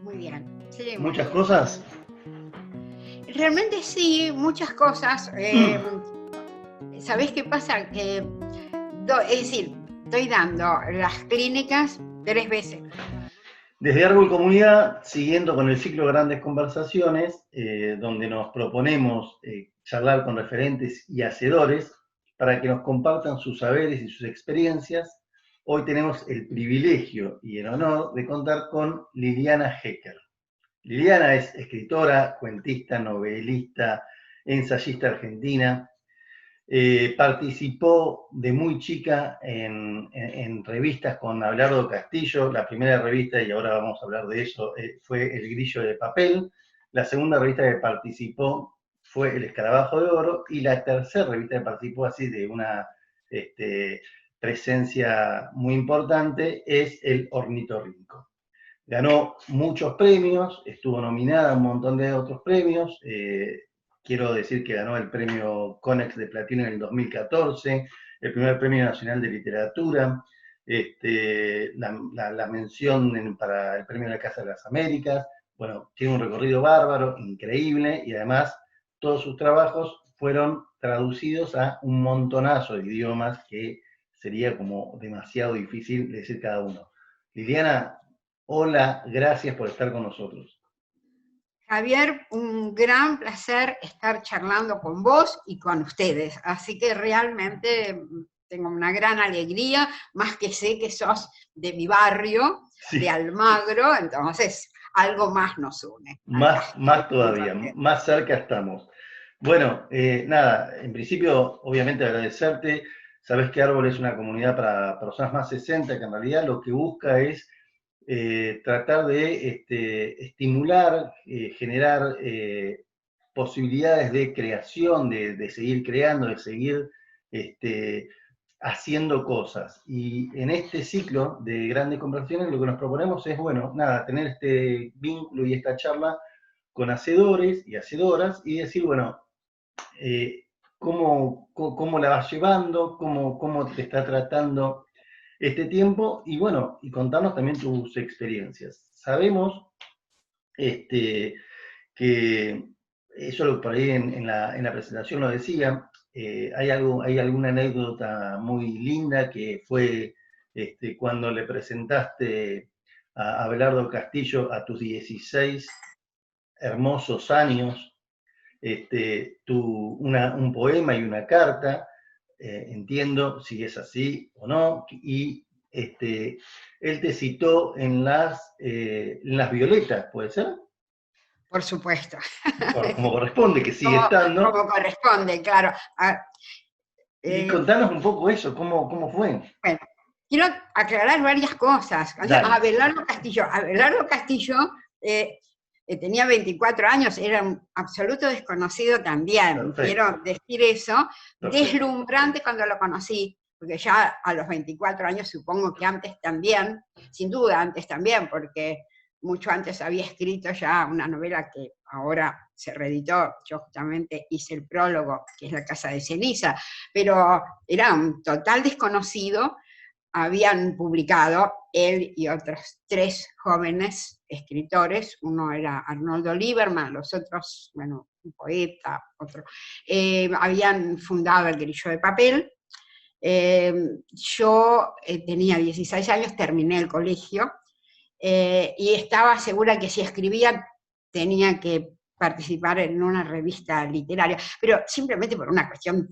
Muy bien, sí, muy ¿Muchas bien. cosas? Realmente sí, muchas cosas. ¿Sabés qué pasa? Es decir, estoy dando las clínicas 3 veces. Desde Árbol Comunidad, siguiendo con el ciclo Grandes Conversaciones, donde nos proponemos charlar con referentes y hacedores para que nos compartan sus saberes y sus experiencias, hoy tenemos el privilegio y el honor de contar con Liliana Hecker. Liliana es escritora, cuentista, novelista, ensayista argentina. Participó de muy chica en revistas con Abelardo Castillo. La primera revista, y ahora vamos a hablar de eso, fue El Grillo de Papel. La segunda revista que participó fue El Escarabajo de Oro. Y la tercera revista que participó así de una presencia muy importante es El Ornitorrinco. Ganó muchos premios, estuvo nominada a un montón de otros premios. Quiero decir que ganó el premio Conex de Platino en el 2014, el primer premio nacional de literatura, la mención para el premio de la Casa de las Américas. Bueno, tiene un recorrido bárbaro, increíble, y además todos sus trabajos fueron traducidos a un montonazo de idiomas que sería como demasiado difícil decir cada uno. Liliana, hola, gracias por estar con nosotros. Javier, un gran placer estar charlando con vos y con ustedes. Así que realmente tengo una gran alegría, más que sé que sos de mi barrio, de Sí, Almagro, entonces algo más nos une acá. más todavía, más cerca estamos. Bueno, nada, en principio, obviamente agradecerte. Sabes que Árbol es una comunidad para personas más 60, que en realidad lo que busca es tratar de estimular, generar posibilidades de creación, de seguir creando, de seguir este, haciendo cosas. Y en este ciclo de grandes conversaciones lo que nos proponemos es, bueno, nada, tener este vínculo y esta charla con hacedores y hacedoras y decir, bueno, cómo la vas llevando, cómo te está tratando este tiempo y bueno, y contarnos también tus experiencias. Sabemos que eso por ahí en la presentación lo decía, hay alguna anécdota muy linda que fue cuando le presentaste a Abelardo Castillo a tus 16 hermosos años, un poema y una carta, entiendo si es así o no, y él te citó en las Violetas, ¿puede ser? Por supuesto. Como corresponde, que sigue como, estando. como corresponde, claro. Y Eh, contanos un poco eso, cómo fue. bueno, quiero aclarar varias cosas. O sea, Dale. Abelardo Castillo tenía 24 años, era un absoluto desconocido también. Perfecto, Quiero decir eso, perfecto. deslumbrante cuando lo conocí, porque ya a los 24 años supongo que antes también, sin duda antes también, porque mucho antes había escrito ya una novela que ahora se reeditó. Yo justamente hice el prólogo, que es La Casa de Ceniza, pero era un total desconocido. Habían publicado él y otros 3 jóvenes escritores, uno era Arnoldo Lieberman, los otros, bueno, un poeta, otro, habían fundado El Grillo de Papel. Yo tenía 16 años, terminé el colegio, y estaba segura que si escribía tenía que participar en una revista literaria, pero simplemente por una cuestión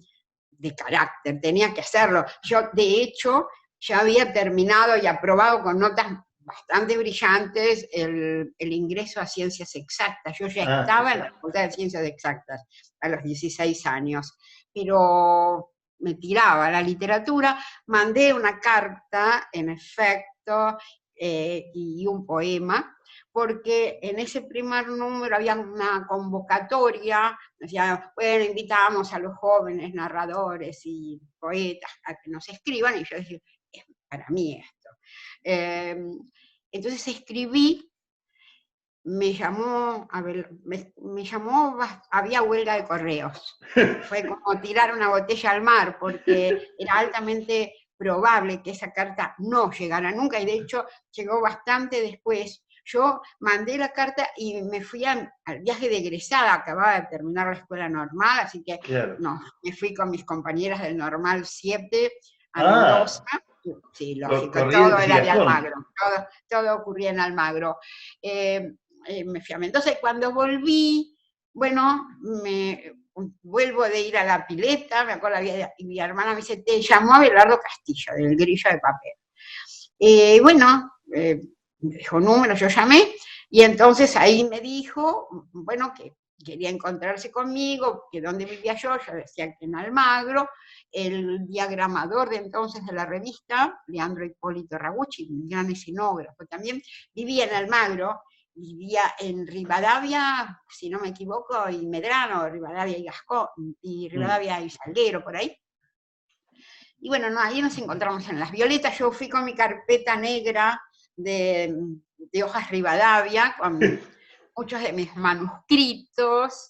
de carácter, tenía que hacerlo. Yo, de hecho, ya había terminado y aprobado con notas bastante brillantes el ingreso a ciencias exactas. Yo ya Ah, estaba en la Facultad de Ciencias Exactas a los 16 años, pero me tiraba a la literatura, mandé una carta, en efecto, y un poema, porque en ese primer número había una convocatoria, decía, bueno, invitamos a los jóvenes narradores y poetas a que nos escriban, y yo dije, es para mí esto. Eh, entonces escribí, me llamó, había huelga de correos. Fue como tirar una botella al mar, porque era altamente probable que esa carta no llegara nunca, y de hecho llegó bastante después, Yo mandé la carta y me fui al viaje de egresada, acababa de terminar la escuela normal, así que claro. no, me fui con mis compañeras del Normal 7 a Ah, Mendoza. Sí, lógico, todo Corrientes y era de Gastón. Almagro, todo ocurría en Almagro. Me fui a Mendoza y cuando volví, bueno, vuelvo de ir a la pileta, me acuerdo, y mi hermana me dice, te llamó Abelardo Castillo, del Grillo de Papel. Bueno, me dejó número, yo llamé, y entonces ahí me dijo, bueno, que quería encontrarse conmigo, que dónde vivía yo decía que en Almagro. El diagramador de entonces de la revista, Leandro Hipólito Ragucci, un gran escenógrafo también, vivía en Almagro, vivía en Rivadavia, si no me equivoco, y Medrano, Rivadavia y Gascón, y Rivadavia y Salguero, por ahí. Y bueno, no, ahí nos encontramos en Las Violetas. Yo fui con mi carpeta negra de hojas Rivadavia, con muchos de mis manuscritos.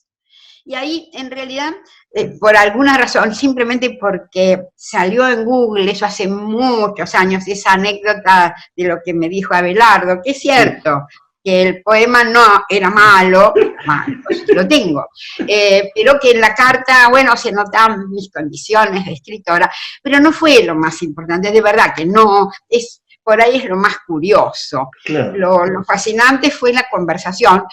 Y ahí, en realidad, por alguna razón, simplemente porque salió en Google, eso hace muchos años, esa anécdota de lo que me dijo Abelardo, que es cierto, que el poema no era malo, pues lo tengo, pero que en la carta, bueno, se notaban mis condiciones de escritora, pero no fue lo más importante, de verdad que no, por ahí es lo más curioso. Claro. Lo fascinante fue la conversación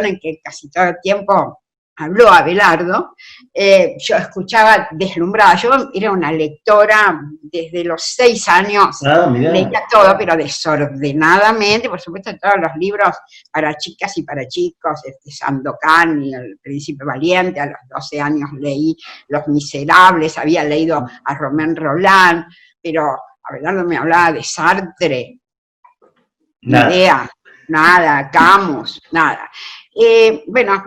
en que casi todo el tiempo habló Abelardo. Yo escuchaba deslumbrada, yo era una lectora desde los 6 años, leía todo, pero desordenadamente, por supuesto todos los libros para chicas y para chicos, Sandokan y El Príncipe Valiente. A los 12 años leí Los Miserables, había leído a Romain Rolland, pero Abelardo me hablaba de Sartre, idea, nada, Camus, nada. Bueno,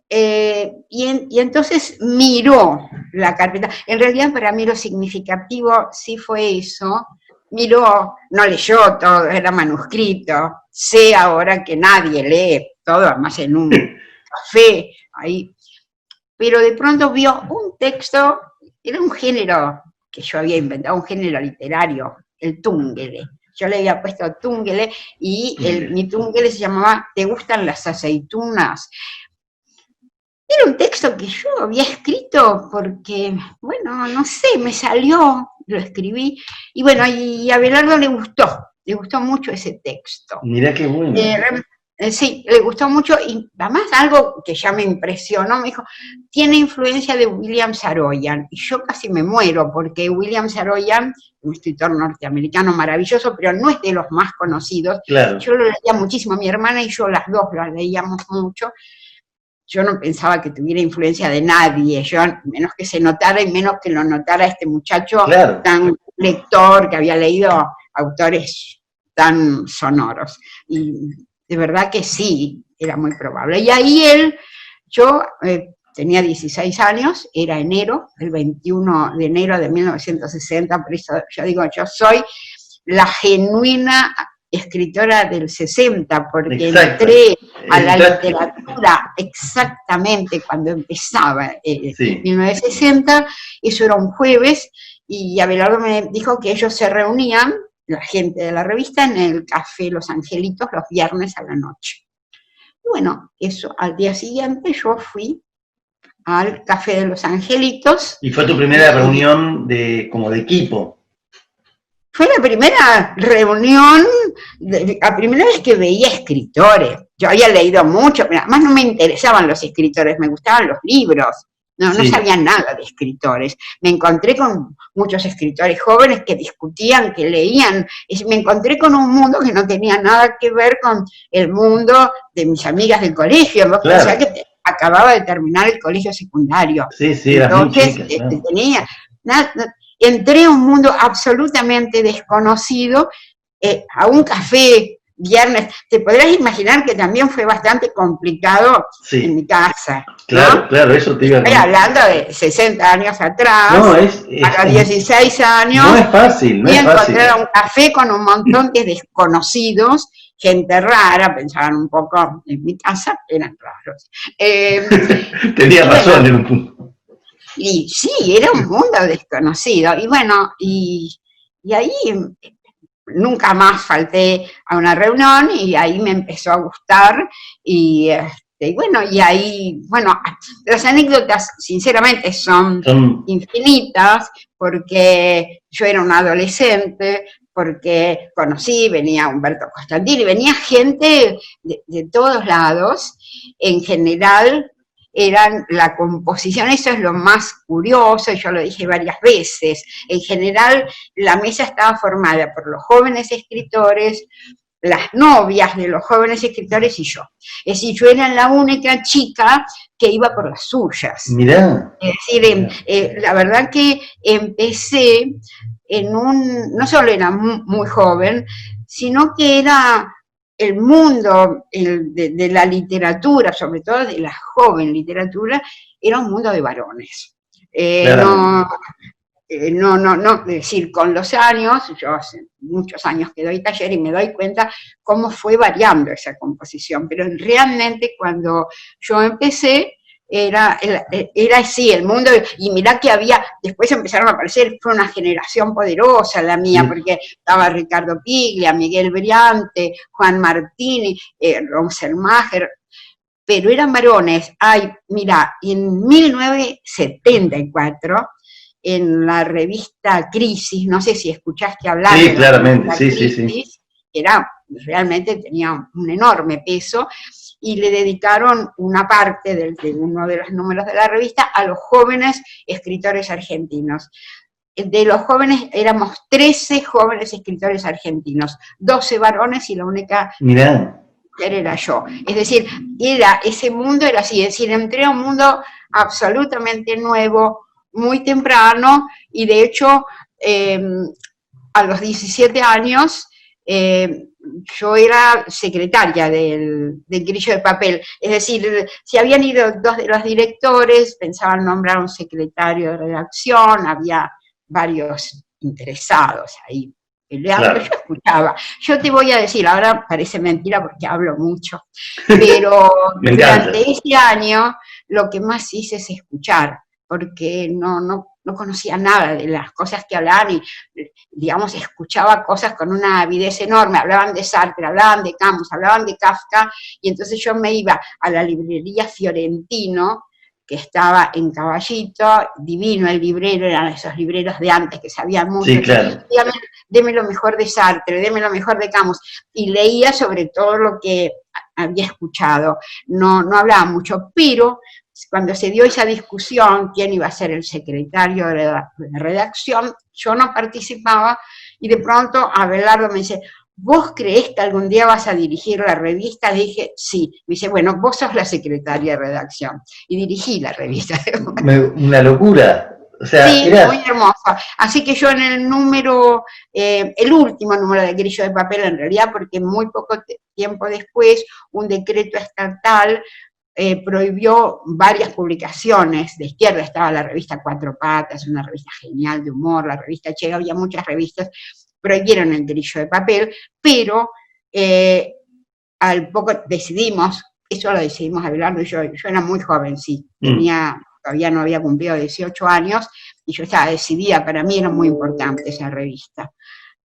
y entonces miró la carpeta. En realidad para mí lo significativo sí fue eso. Miró, no leyó todo, era manuscrito. Sé ahora que nadie lee todo, además en un café ahí. Pero de pronto vio un texto, era un género que yo había inventado, un género literario, el túngele. Yo le había puesto túngele y mi túngele se llamaba ¿Te gustan las aceitunas? Era un texto que yo había escrito porque, bueno, no sé, me salió, lo escribí, y bueno, y a Abelardo le gustó mucho ese texto. Mirá qué bueno. Sí, le gustó mucho, y además algo que ya me impresionó, me dijo, tiene influencia de William Saroyan, y yo casi me muero, porque William Saroyan, un escritor norteamericano maravilloso, pero no es de los más conocidos. Claro. Yo lo leía muchísimo, mi hermana y yo las dos lo leíamos mucho. Yo no pensaba que tuviera influencia de nadie, yo menos que se notara y menos que lo notara este muchacho tan lector que había leído autores tan sonoros. Y de verdad que sí, era muy probable. Y ahí yo tenía 16 años, era enero, el 21 de enero de 1960, por eso yo digo, yo soy la genuina escritora del 60, porque entré a la literatura exactamente cuando empezaba 1960, eso era un jueves, y Abelardo me dijo que ellos se reunían, la gente de la revista, en el Café Los Angelitos los viernes a la noche. Y bueno, eso, al día siguiente yo fui al Café de Los Angelitos. ¿Y fue tu primera reunión como de equipo? Fue la primera reunión, la primera vez que veía escritores. Yo había leído mucho, pero además no me interesaban los escritores, me gustaban los libros. No sabía nada de escritores. Me encontré con muchos escritores jóvenes que discutían, que leían. Me encontré con un mundo que no tenía nada que ver con el mundo de mis amigas del colegio. ¿No? Claro. O sea que acababa de terminar el colegio secundario. Entonces, tenía... entré a un mundo absolutamente desconocido, a un café viernes. Te podrás imaginar que también fue bastante complicado en mi casa. Claro, ¿no? claro, eso te iba a decir. Estoy hablando de 60 años atrás, a los 16 años, no es fácil, no y es fácil. encontrar un café con un montón de desconocidos, gente rara, pensaban un poco en mi casa, eran raros. Tenía razón en un punto. Y sí, era un mundo desconocido. Y bueno, y ahí nunca más falté a una reunión y ahí me empezó a gustar y bueno, y ahí, bueno, las anécdotas sinceramente son infinitas, porque yo era una adolescente, porque conocí, venía Humberto Costantini, venía gente de todos lados, en general eran la composición, eso es lo más curioso, yo lo dije varias veces, en general la mesa estaba formada por los jóvenes escritores, las novias de los jóvenes escritores y yo. Es decir, yo era la única chica que iba por las suyas. Mirá. Es decir, la verdad que empecé no solo era muy joven, sino que era el mundo de la literatura, sobre todo de la joven literatura, era un mundo de varones. Es decir, con los años, yo hace muchos años que doy taller y me doy cuenta cómo fue variando esa composición, pero realmente cuando yo empecé, era así, el mundo, y mirá que después empezaron a aparecer, fue una generación poderosa la mía, porque estaba Ricardo Piglia, Miguel Briante, Juan Martini, Rosenmacher, pero eran varones. Mirá, en 1974, en la revista Crisis, no sé si escuchaste hablar sí, de claramente, la Crisis, sí. Realmente tenía un enorme peso, y le dedicaron una parte de uno de los números de la revista a los jóvenes escritores argentinos. De los jóvenes, éramos 13 jóvenes escritores argentinos, 12 varones y la única mujer era yo. Es decir, ese mundo era así, es decir, entré a un mundo absolutamente nuevo, muy temprano, y de hecho, a los 17 años, yo era secretaria del Grillo de Papel, es decir, si habían ido dos de los directores, pensaban nombrar un secretario de redacción, había varios interesados ahí peleando, claro. Yo escuchaba. Yo te voy a decir, ahora parece mentira porque hablo mucho, pero durante ese año lo que más hice es escuchar, porque no conocía nada de las cosas que hablaban y, digamos, escuchaba cosas con una avidez enorme. Hablaban de Sartre, hablaban de Camus, hablaban de Kafka, y entonces yo me iba a la librería Fiorentino, que estaba en Caballito, divino el librero, eran esos libreros de antes que sabían mucho. Sí, claro. Deme lo mejor de Sartre, deme lo mejor de Camus, y leía sobre todo lo que había escuchado. No hablaba mucho, pero cuando se dio esa discusión, quién iba a ser el secretario de la redacción, yo no participaba, y de pronto Abelardo me dice, ¿vos creés que algún día vas a dirigir la revista? Le dije, sí. Me dice, bueno, vos sos la secretaria de redacción. Y dirigí la revista. Una locura. O sea, sí, muy hermoso. Así que yo en el último número de Grillo de Papel, en realidad, porque muy poco tiempo después, un decreto estatal prohibió varias publicaciones. De izquierda estaba la revista Cuatro Patas, una revista genial de humor, la revista Chega, había muchas revistas, prohibieron el Grillo de Papel, pero al poco decidimos, eso lo decidimos Abelardo y yo era muy joven, sí, todavía no había cumplido 18 años, y yo estaba decidida, para mí era muy importante esa revista.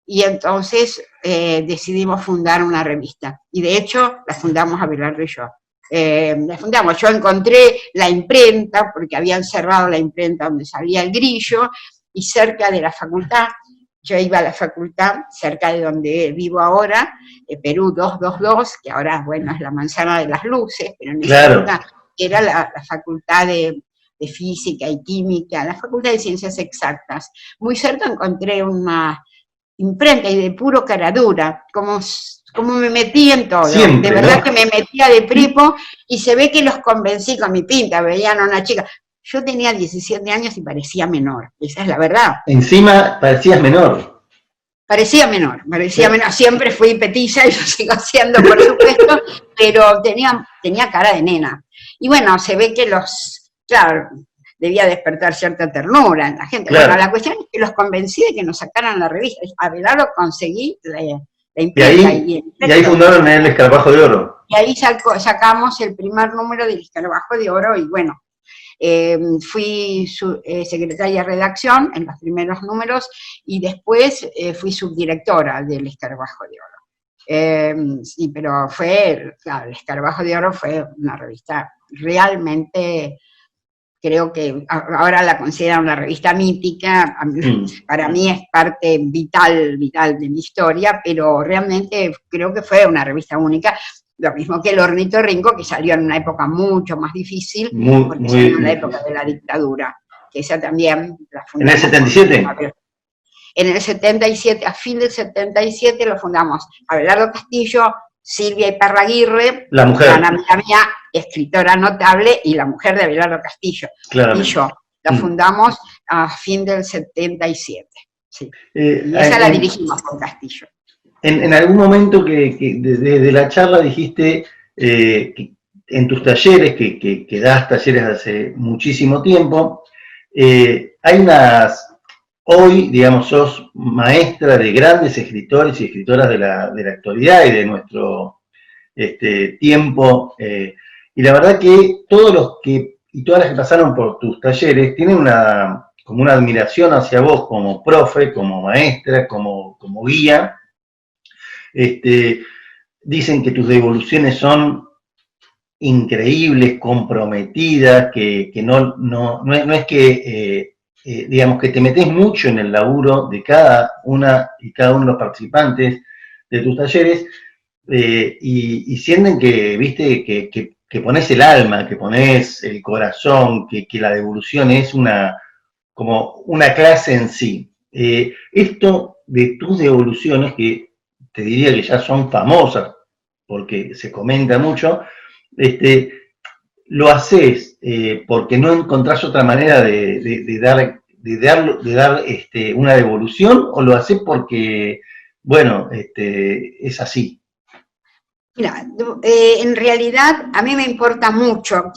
Y entonces decidimos fundar una revista, y de hecho la fundamos Abelardo y yo. Yo encontré la imprenta, porque habían cerrado la imprenta donde salía el Grillo, y cerca de la facultad, yo iba a la facultad, cerca de donde vivo ahora, Perú 222, que ahora, bueno, es la Manzana de las Luces, pero en esa época era la facultad de Física y Química, la facultad de Ciencias Exactas. Muy cerca encontré una imprenta, y de puro caradura, como me metí en todo. Siempre, de verdad, ¿no? Que me metía de prepo, y se ve que los convencí con mi pinta, veían a una chica. Yo tenía 17 años y parecía menor, esa es la verdad. Encima parecías menor. Parecía menor, siempre fui petiza y lo sigo siendo, por supuesto, pero tenía cara de nena. Y bueno, se ve que claro, debía despertar cierta ternura en la gente. Claro. Bueno, la cuestión es que los convencí de que nos sacaran la revista. A Velardo conseguí la imprenta. Y ahí fundaron el Escarabajo de Oro. Y ahí sacamos el primer número del Escarabajo de Oro, y bueno, Fui secretaria de redacción en los primeros números y después fui subdirectora del Escarabajo de Oro. Sí, pero claro, el Escarabajo de Oro fue una revista realmente, creo que ahora la consideran una revista mítica, para mí es parte vital de mi historia, pero realmente creo que fue una revista única, lo mismo que el Ornitorrinco, que salió en una época mucho más difícil, porque salió en la época de la dictadura, que esa también la fundamos. ¿En el 77? En el 77, a fin del 77 lo fundamos Abelardo Castillo, Silvia Iparraguirre, la mujer, una amiga mía, escritora notable, y la mujer de Abelardo Castillo. Claramente. Y yo. La fundamos a fin del 77. Sí. Y esa la dirigimos con Castillo. En algún momento desde la charla dijiste que en tus talleres, que das talleres hace muchísimo tiempo, hay hoy, digamos, sos maestra de grandes escritores y escritoras de la actualidad y de nuestro tiempo, y la verdad que todos los y todas las que pasaron por tus talleres tienen como una admiración hacia vos como profe, como maestra, como guía. Dicen que tus devoluciones son increíbles, comprometidas, que no es que, digamos, que te metés mucho en el laburo de cada una y cada uno de los participantes de tus talleres, y sienten que, viste, que pones el alma, que pones el corazón, que la devolución es como una clase en sí. Esto de tus devoluciones, que te diría que ya son famosas, porque se comenta mucho, lo haces porque no encontrás otra manera de dar una devolución, o lo haces porque, bueno, es así. Mira, en realidad a mí me importa mucho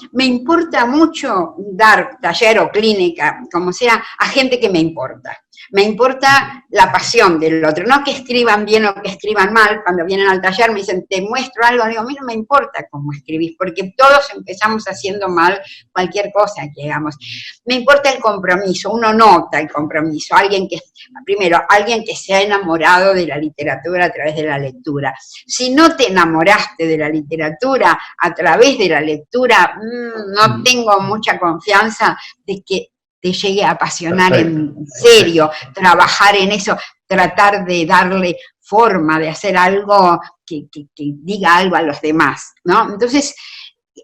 dar taller o clínica, como sea, a gente que me importa. Me importa la pasión del otro, no que escriban bien o que escriban mal. Cuando vienen al taller me dicen, te muestro algo, digo, a mí no me importa cómo escribís, porque todos empezamos haciendo mal cualquier cosa que hagamos. Me importa el compromiso, uno nota el compromiso, alguien que se ha enamorado de la literatura a través de la lectura. Si no te enamoraste de la literatura a través de la lectura, no tengo mucha confianza de que te llegue a apasionar. Perfecto. En serio, trabajar en eso, tratar de darle forma, de hacer algo que diga algo a los demás, ¿no? Entonces,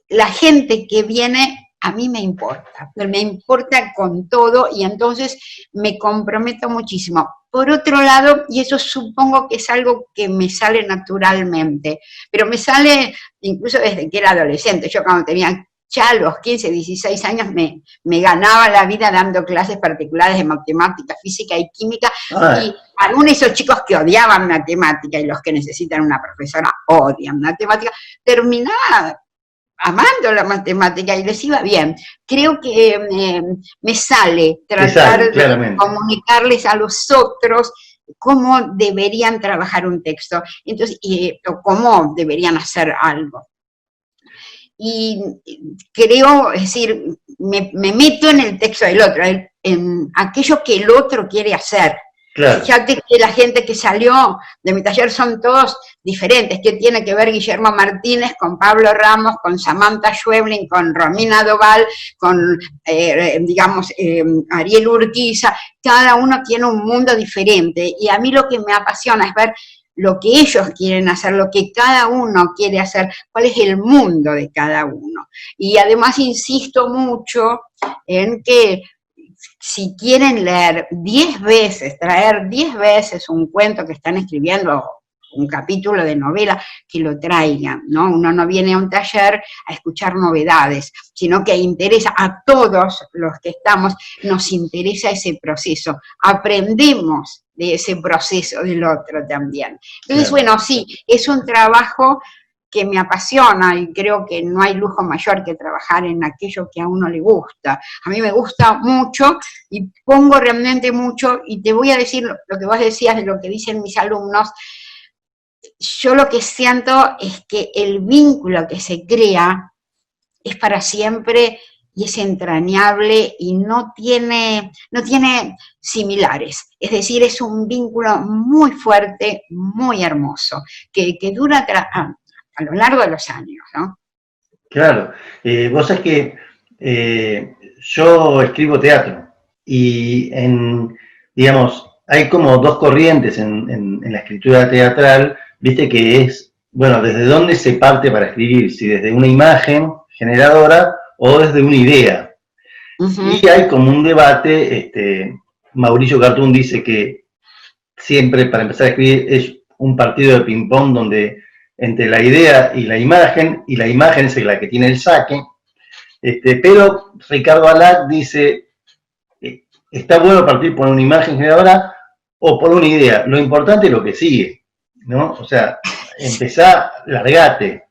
la gente que viene a mí me importa con todo, y entonces me comprometo muchísimo. Por otro lado, y eso supongo que es algo que me sale naturalmente, pero me sale incluso desde que era adolescente. Yo cuando tenía ya a los 15, 16 años me ganaba la vida dando clases particulares de matemática, física y química, y algunos de esos chicos que odiaban matemática y los que necesitan una profesora odian matemática, terminaba amando la matemática y les iba bien. Creo que me sale tratar de comunicarles a los otros cómo deberían trabajar un texto, entonces, o cómo deberían hacer algo. Y creo, es decir, me meto en el texto del otro, en aquello que el otro quiere hacer. Claro. Fíjate que la gente que salió de mi taller son todos diferentes. ¿Qué tiene que ver Guillermo Martínez con Pablo Ramos, con Samantha Schweblin, con Romina Doval, con, Ariel Urquiza? Cada uno tiene un mundo diferente, y a mí lo que me apasiona es ver lo que ellos quieren hacer, lo que cada uno quiere hacer, cuál es el mundo de cada uno. Y además insisto mucho en que si quieren leer 10 veces, traer 10 veces un cuento que están escribiendo, un capítulo de novela, que lo traigan, ¿no? Uno no viene a un taller a escuchar novedades, sino que interesa a todos los que estamos, nos interesa ese proceso, aprendemos de ese proceso del otro también. Entonces, claro. Bueno, sí, es un trabajo que me apasiona, y creo que no hay lujo mayor que trabajar en aquello que a uno le gusta. A mí me gusta mucho y pongo realmente mucho, y te voy a decir lo que vos decías de lo que dicen mis alumnos. Yo lo que siento es que el vínculo que se crea es para siempre y es entrañable y no tiene similares. Es decir, es un vínculo muy fuerte, muy hermoso, que dura a lo largo de los años, ¿no? Claro. Vos sabés que yo escribo teatro y digamos, hay como dos corrientes en la escritura teatral, viste, que es, bueno, desde dónde se parte para escribir, si desde una imagen generadora o desde una idea. Y hay como un debate, Mauricio Cartún dice que siempre para empezar a escribir es un partido de ping-pong donde entre la idea y la imagen es la que tiene el saque, pero Ricardo Alac dice, está bueno partir por una imagen generadora o por una idea, lo importante es lo que sigue, ¿no? O sea, empezá, largate.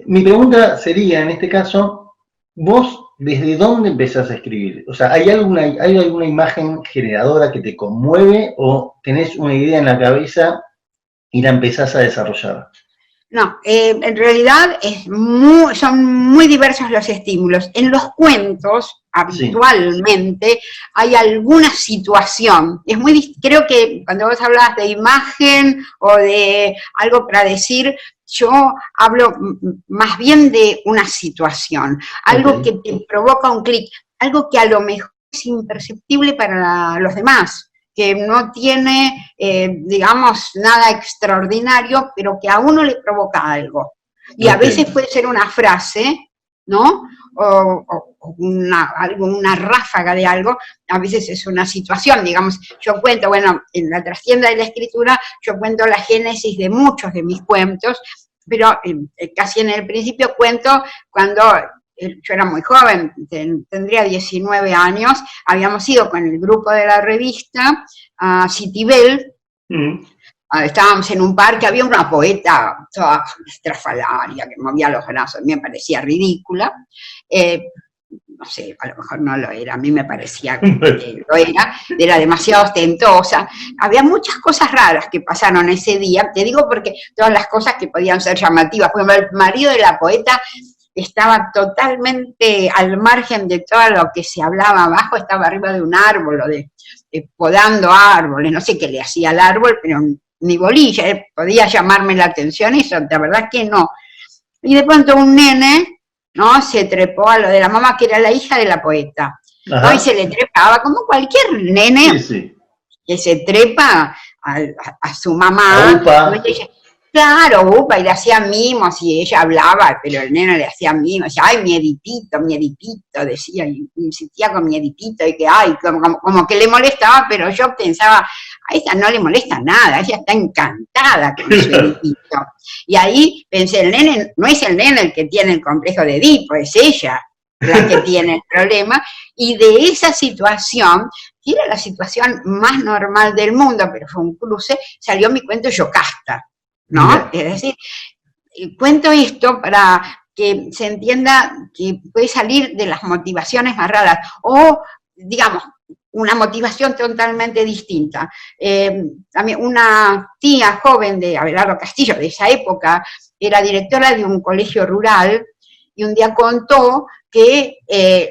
Mi pregunta sería, en este caso, vos, ¿desde dónde empezás a escribir? O sea, ¿hay alguna imagen generadora que te conmueve o tenés una idea en la cabeza y la empezás a desarrollar? No, en realidad son muy diversos los estímulos. En los cuentos, habitualmente, sí, hay alguna situación. Creo que cuando vos hablas de imagen o de algo para decir, yo hablo más bien de una situación, algo que te provoca un clic, algo que a lo mejor es imperceptible para los demás, que no tiene, digamos, nada extraordinario, pero que a uno le provoca algo. Y a veces puede ser una frase, ¿no? O una ráfaga de algo, a veces es una situación, digamos, yo cuento, bueno, en la trastienda de la escritura, yo cuento la génesis de muchos de mis cuentos, pero casi en el principio cuento cuando yo era muy joven, tendría 19 años, habíamos ido con el grupo de la revista a Citibel, estábamos en un parque, había una poeta toda estrafalaria que movía los brazos, a mí me parecía ridícula, no sé, a lo mejor no lo era, a mí me parecía que lo era demasiado ostentosa, había muchas cosas raras que pasaron ese día, te digo porque todas las cosas que podían ser llamativas, por ejemplo, el marido de la poeta estaba totalmente al margen de todo lo que se hablaba abajo, estaba arriba de un árbol, o podando árboles, no sé qué le hacía al árbol, pero ni bolilla, podía llamarme la atención eso, la verdad que no. Y de pronto un nene, ¿no?, se trepó a lo de la mamá, que era la hija de la poeta, ¿no? Y se le trepaba, como cualquier nene que se trepa a su mamá, ¿no? Claro, upa, y le hacía mimos, y ella hablaba, pero el nene le hacía mimos, decía, ay, miedipito, decía, y insistía con miedipito, y que, ay, como que le molestaba, pero yo pensaba, a ella no le molesta nada, ella está encantada con su miedipito. Y ahí pensé, el nene, no es el nene el que tiene el complejo de Edipo, es ella la que tiene el problema, y de esa situación, que era la situación más normal del mundo, pero fue un cruce, salió mi cuento Yocasta, ¿no? Es decir, cuento esto para que se entienda que puede salir de las motivaciones más raras, o, digamos, una motivación totalmente distinta. También una tía joven de Abelardo Castillo, de esa época, era directora de un colegio rural, y un día contó que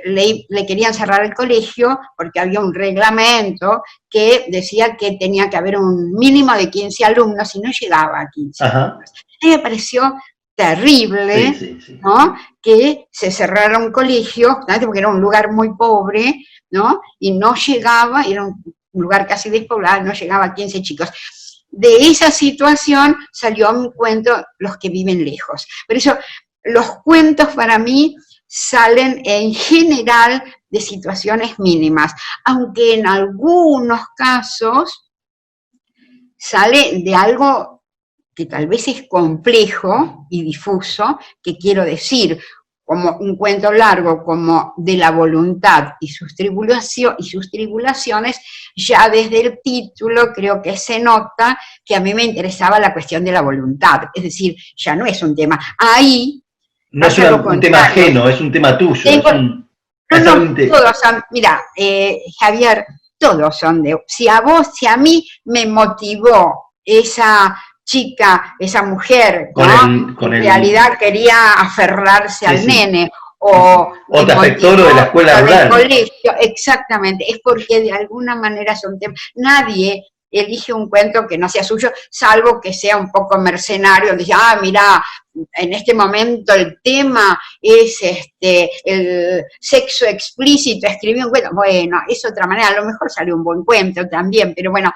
le querían cerrar el colegio porque había un reglamento que decía que tenía que haber un mínimo de 15 alumnos y no llegaba a 15 alumnos. A mí me pareció terrible, ¿no?, que se cerrara un colegio, porque era un lugar muy pobre, ¿no?, y no llegaba, era un lugar casi despoblado, no llegaba a 15 chicos. De esa situación salió mi cuento Los que viven lejos. Por eso, los cuentos para mí salen en general de situaciones mínimas, aunque en algunos casos sale de algo que tal vez es complejo y difuso, que quiero decir, como un cuento largo como De la voluntad y sus tribulaciones, ya desde el título creo que se nota que a mí me interesaba la cuestión de la voluntad, es decir, ya no es un tema, ahí no es un tema ajeno, es un tema tuyo. Todos son, mira, Javier, todos son de... Si a mí me motivó esa chica, esa mujer, ¿no? En realidad quería aferrarse al nene, O te afectó lo de la escuela rural. Colegio, exactamente, es porque de alguna manera son temas. Nadie elige un cuento que no sea suyo, salvo que sea un poco mercenario, dice, mira, en este momento el tema es el sexo explícito, escribí un cuento, bueno, es otra manera, a lo mejor salió un buen cuento también, pero bueno,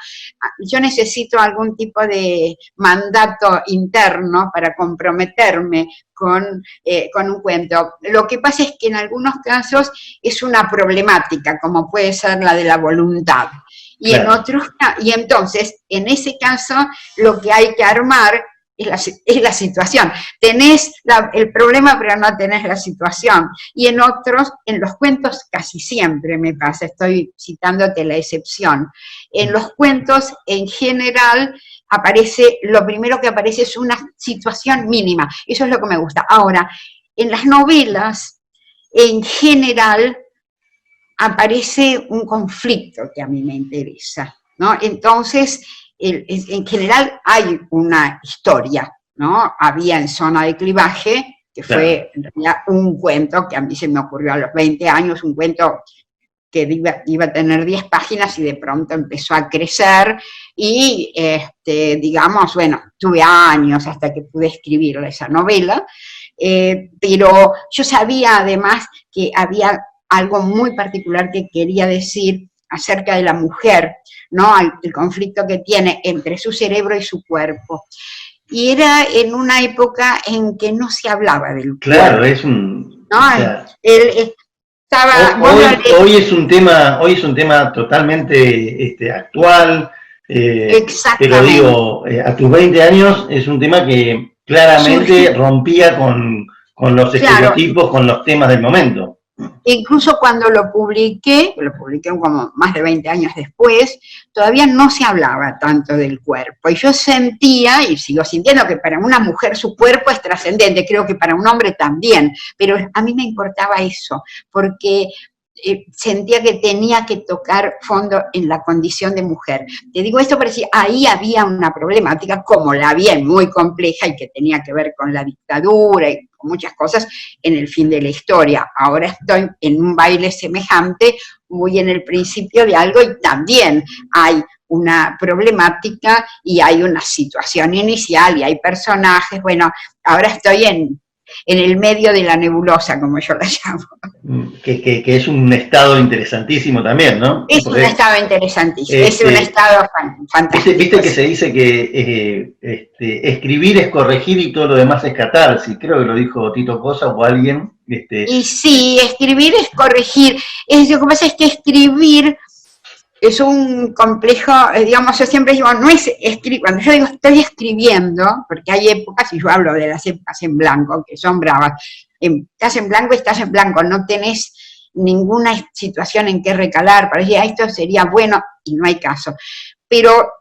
yo necesito algún tipo de mandato interno para comprometerme con un cuento. Lo que pasa es que en algunos casos es una problemática, como puede ser la de la voluntad. Y claro. En otros, y entonces, en ese caso, lo que hay que armar es la situación. Tenés el problema, pero no tenés la situación. Y en otros, en los cuentos casi siempre me pasa, estoy citándote la excepción. En los cuentos, en general, lo primero que aparece es una situación mínima. Eso es lo que me gusta. Ahora, en las novelas, en general, aparece un conflicto que a mí me interesa, ¿no? Entonces, en general hay una historia, ¿no? Había en Zona de Clivaje, que fue en realidad un cuento que a mí se me ocurrió a los 20 años, un cuento que iba a tener 10 páginas y de pronto empezó a crecer y, digamos, bueno, tuve años hasta que pude escribir esa novela, pero yo sabía además que había algo muy particular que quería decir acerca de la mujer, ¿no? El conflicto que tiene entre su cerebro y su cuerpo. Y era en una época en que no se hablaba del cuerpo. Claro, es un... ¿no? O sea, hoy es un tema totalmente actual, pero digo, a tus 20 años es un tema que claramente rompía con los estereotipos, con los temas del momento. Incluso cuando lo publiqué como más de 20 años después, todavía no se hablaba tanto del cuerpo. Y yo sentía, y sigo sintiendo, que para una mujer su cuerpo es trascendente, creo que para un hombre también, pero a mí me importaba eso, porque sentía que tenía que tocar fondo en la condición de mujer. Te digo esto para decir, ahí había una problemática, como la había, muy compleja y que tenía que ver con la dictadura y con muchas cosas en el fin de la historia. Ahora estoy en un baile semejante, muy en el principio de algo y también hay una problemática y hay una situación inicial y hay personajes. Bueno, ahora estoy en el medio de la nebulosa, como yo la llamo. Que es un estado interesantísimo también, ¿no? Es un estado interesantísimo, es un estado fantástico. Viste que se dice que escribir es corregir y todo lo demás es catarsis, creo que lo dijo Tito Cosa o alguien. Y sí, escribir es corregir. Lo que pasa es que escribir es un complejo, digamos, yo siempre digo, no es escribir, cuando yo digo estoy escribiendo, porque hay épocas, y yo hablo de las épocas en blanco, que son bravas, estás en blanco y estás en blanco, no tenés ninguna situación en que recalar, para decir, esto sería bueno, y no hay caso. Pero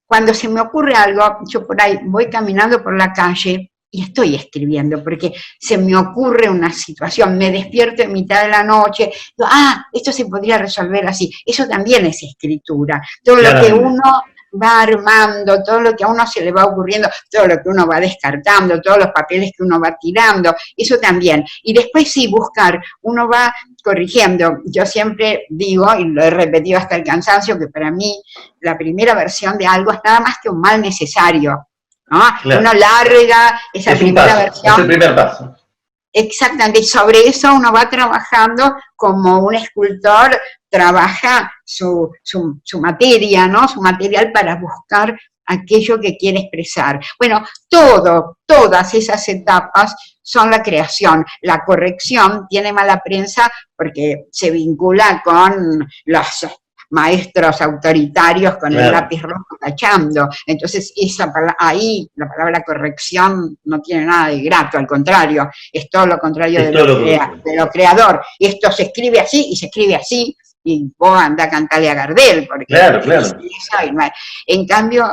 cuando se me ocurre algo, yo por ahí voy caminando por la calle, y estoy escribiendo, porque se me ocurre una situación, me despierto en mitad de la noche, digo, esto se podría resolver así, eso también es escritura, todo lo que uno va armando, todo lo que a uno se le va ocurriendo, todo lo que uno va descartando, todos los papeles que uno va tirando, eso también, y después sí, buscar, uno va corrigiendo, yo siempre digo, y lo he repetido hasta el cansancio, que para mí la primera versión de algo es nada más que un mal necesario, ¿no? Claro. Uno larga esa primera versión. Es el primer paso. Exactamente, y sobre eso uno va trabajando como un escultor trabaja su materia, ¿no? Su material para buscar aquello que quiere expresar. Bueno, todas esas etapas son la creación. La corrección tiene mala prensa porque se vincula con los maestros autoritarios con el lápiz rojo tachando. Entonces, ahí la palabra corrección no tiene nada de grato, al contrario, es todo lo contrario de lo creador. Y esto se escribe así y se escribe así, y vos andá a cantarle a Gardel, porque claro. En cambio,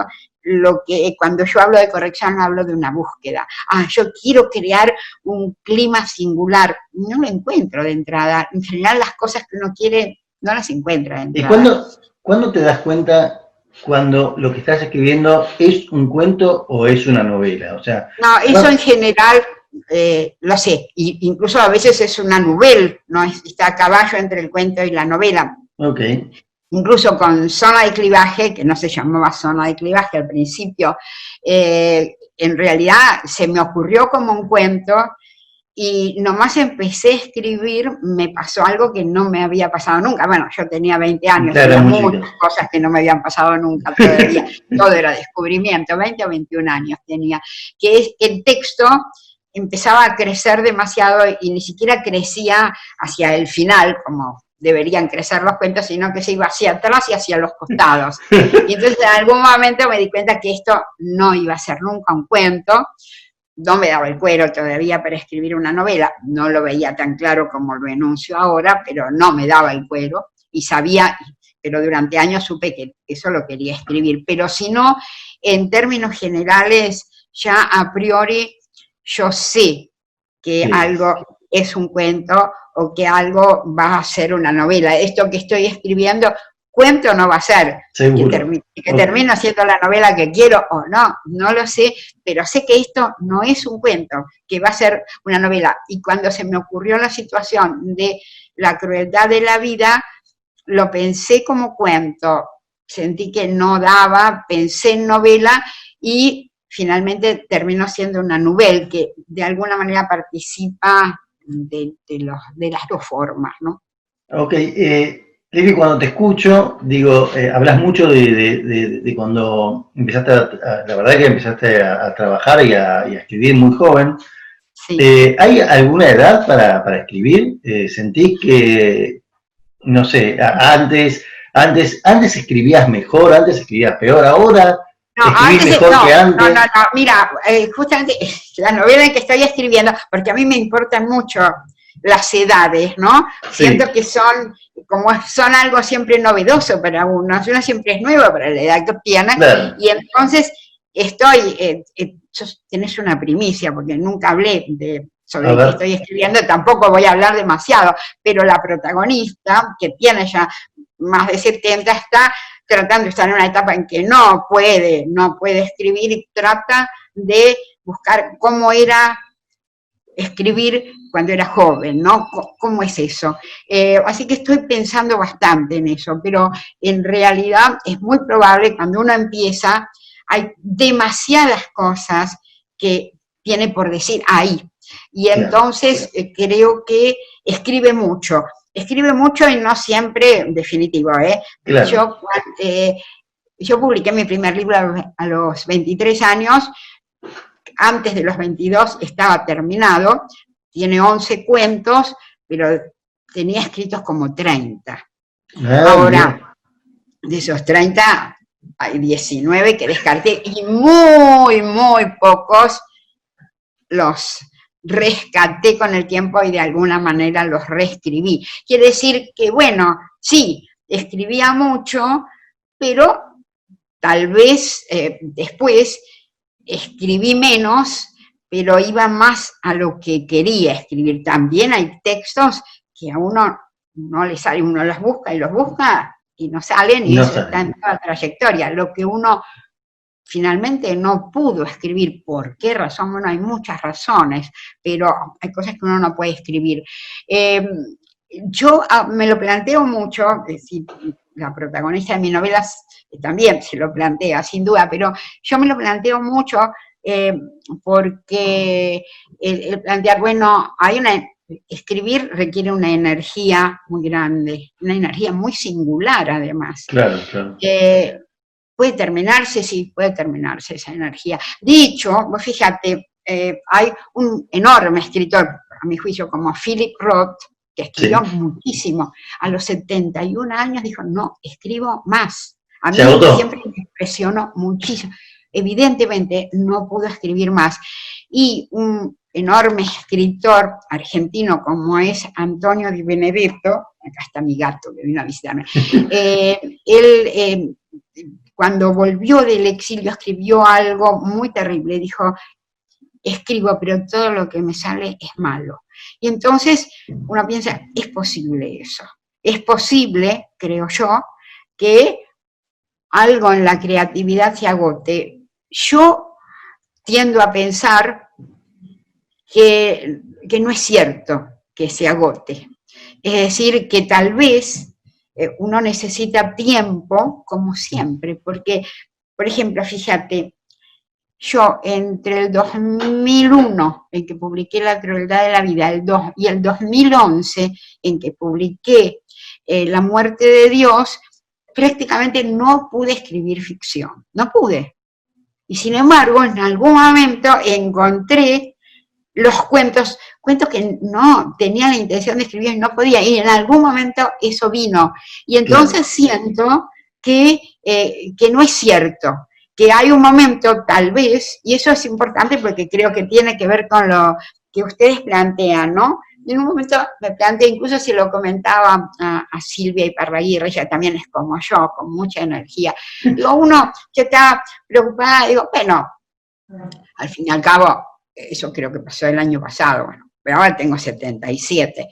cuando yo hablo de corrección, hablo de una búsqueda. Yo quiero crear un clima singular, no lo encuentro de entrada. En general, las cosas que uno quiere no las encuentra de entrada. ¿Y cuándo te das cuenta cuando lo que estás escribiendo es un cuento o es una novela? O sea, no, eso en general lo sé, incluso a veces es una novela, ¿no? Está a caballo entre el cuento y la novela. Ok. Incluso con Zona de Clivaje, que no se llamaba Zona de Clivaje al principio, en realidad se me ocurrió como un cuento, y nomás empecé a escribir, me pasó algo que no me había pasado nunca. Bueno, yo tenía 20 años, Claro, había muy muchas chica. cosas que no me habían pasado nunca todavía. Todo era descubrimiento, 20 o 21 años tenía. Que es que el texto empezaba a crecer demasiado y ni siquiera crecía hacia el final, como deberían crecer los cuentos, sino que se iba hacia atrás y hacia los costados. Y entonces en algún momento me di cuenta que esto no iba a ser nunca un cuento. No me daba el cuero todavía para escribir una novela, no lo veía tan claro como lo enuncio ahora, pero no me daba el cuero, y sabía, pero durante años supe que eso lo quería escribir, pero si no, en términos generales, ya a priori yo sé que Sí, algo es un cuento o que algo va a ser una novela. Esto que estoy escribiendo, cuento no va a ser, seguro. que Ok. termino haciendo la novela que quiero o no, no lo sé, pero sé que esto no es un cuento, que va a ser una novela. Y cuando se me ocurrió la situación de la crueldad de la vida, lo pensé como cuento, sentí que no daba, pensé en novela y finalmente terminó siendo una novela que de alguna manera participa de las dos formas, ¿no? Ok, Levi, cuando te escucho, digo, hablas mucho de cuando empezaste, la verdad que empezaste a trabajar y a escribir muy joven. Sí. ¿Hay alguna edad para escribir? ¿Sentís que, no sé, antes escribías mejor, antes escribías peor, ahora No, escribís antes, mejor que no, antes? mira, justamente la novela en que estoy escribiendo, porque a mí me importan mucho las edades, ¿no? Sí, Siento que son, como son algo siempre novedoso para uno siempre es nuevo para la edad que tiene, claro. y entonces estoy, tenés una primicia, porque nunca hablé A sobre qué ver, estoy escribiendo, tampoco voy a hablar demasiado, pero la protagonista, que tiene ya más de 70, está tratando de estar en una etapa en que no puede escribir y trata de buscar cómo era escribir cuando era joven, ¿no? ¿Cómo es eso? Así que estoy pensando bastante en eso, pero en realidad es muy probable cuando uno empieza, hay demasiadas cosas que tiene por decir ahí. Y claro, entonces creo que escribe mucho y no siempre definitivo, ¿eh? claro. Yo, yo publiqué mi primer libro a los 23 años, antes de los 22 estaba terminado, tiene 11 cuentos, pero tenía escritos como 30. Ah, bien. Ahora, de esos 30, hay 19 que descarté y muy pocos los rescaté con el tiempo y de alguna manera los reescribí. Quiere decir que, bueno, sí, escribía mucho, pero tal vez después escribí menos, pero iba más a lo que quería escribir. También hay textos que a uno no le sale, uno los busca y no salen, Y y no eso está sale. en toda trayectoria. Lo que uno finalmente no pudo escribir, ¿por qué razón? Bueno, hay muchas razones, pero hay cosas que uno no puede escribir. Yo me lo planteo mucho, es decir, la protagonista de mi novela también se lo plantea, sin duda, pero yo me lo planteo mucho porque el plantear, bueno, escribir requiere una energía muy grande, una energía muy singular además. Claro, claro. Eh, Puede terminarse, sí, puede terminarse esa energía. Dicho, vos fíjate, hay un enorme escritor, a mi juicio, como Philip Roth, que escribió Sí. muchísimo. A los 71 años dijo, no, escribo más. A Se mí siempre agotó. me impresionó muchísimo. Evidentemente no pudo escribir más. Y un enorme escritor argentino como es Antonio Di Benedetto, acá está mi gato que vino a visitarme, él cuando volvió del exilio escribió algo muy terrible, dijo, escribo, pero todo lo que me sale es malo. Y entonces uno piensa, es posible eso, es posible, creo yo, que algo en la creatividad se agote. Yo tiendo a pensar que no es cierto que se agote. Es decir, que tal vez uno necesita tiempo, como siempre, porque, por ejemplo, fíjate, yo entre el 2001, en que publiqué La crueldad de la vida, y el 2011, en que publiqué La muerte de Dios, prácticamente no pude escribir ficción, no pude. Y sin embargo, en algún momento encontré los cuentos que no tenía la intención de escribir y no podía, y en algún momento eso vino. Y entonces siento que no es cierto, que hay un momento tal vez, y eso es importante porque creo que tiene que ver con lo que ustedes plantean, ¿no? En un momento me planteé, incluso si lo comentaba a Silvia Iparraguirre, ella también es como yo, con mucha energía. Digo, yo estaba preocupada, digo, bueno, al fin y al cabo, eso creo que pasó el año pasado, bueno, pero ahora tengo 77.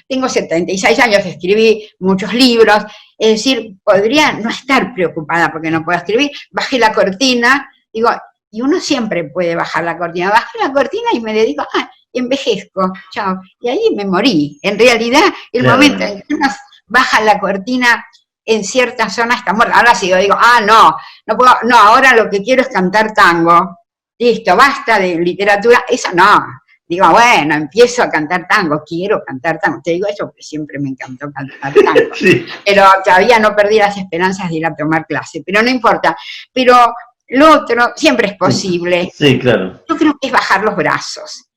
Tengo 76 años, escribí muchos libros, es decir, podría no estar preocupada porque no puedo escribir, bajé la cortina, digo, y uno siempre puede bajar la cortina, bajé la cortina y me dedico, envejezco, chao, y ahí me morí. En realidad, el momento en que uno baja la cortina en cierta zona está muerta. Ahora sí, yo digo, no puedo, no, ahora lo que quiero es cantar tango, listo, basta de literatura, eso no. Digo, bueno, empiezo a cantar tango, quiero cantar tango. Te digo eso porque siempre me encantó cantar tango. Sí. Pero todavía no perdí las esperanzas de ir a tomar clase, pero no importa. Pero lo otro siempre es posible. Sí, claro. Yo creo que es bajar los brazos.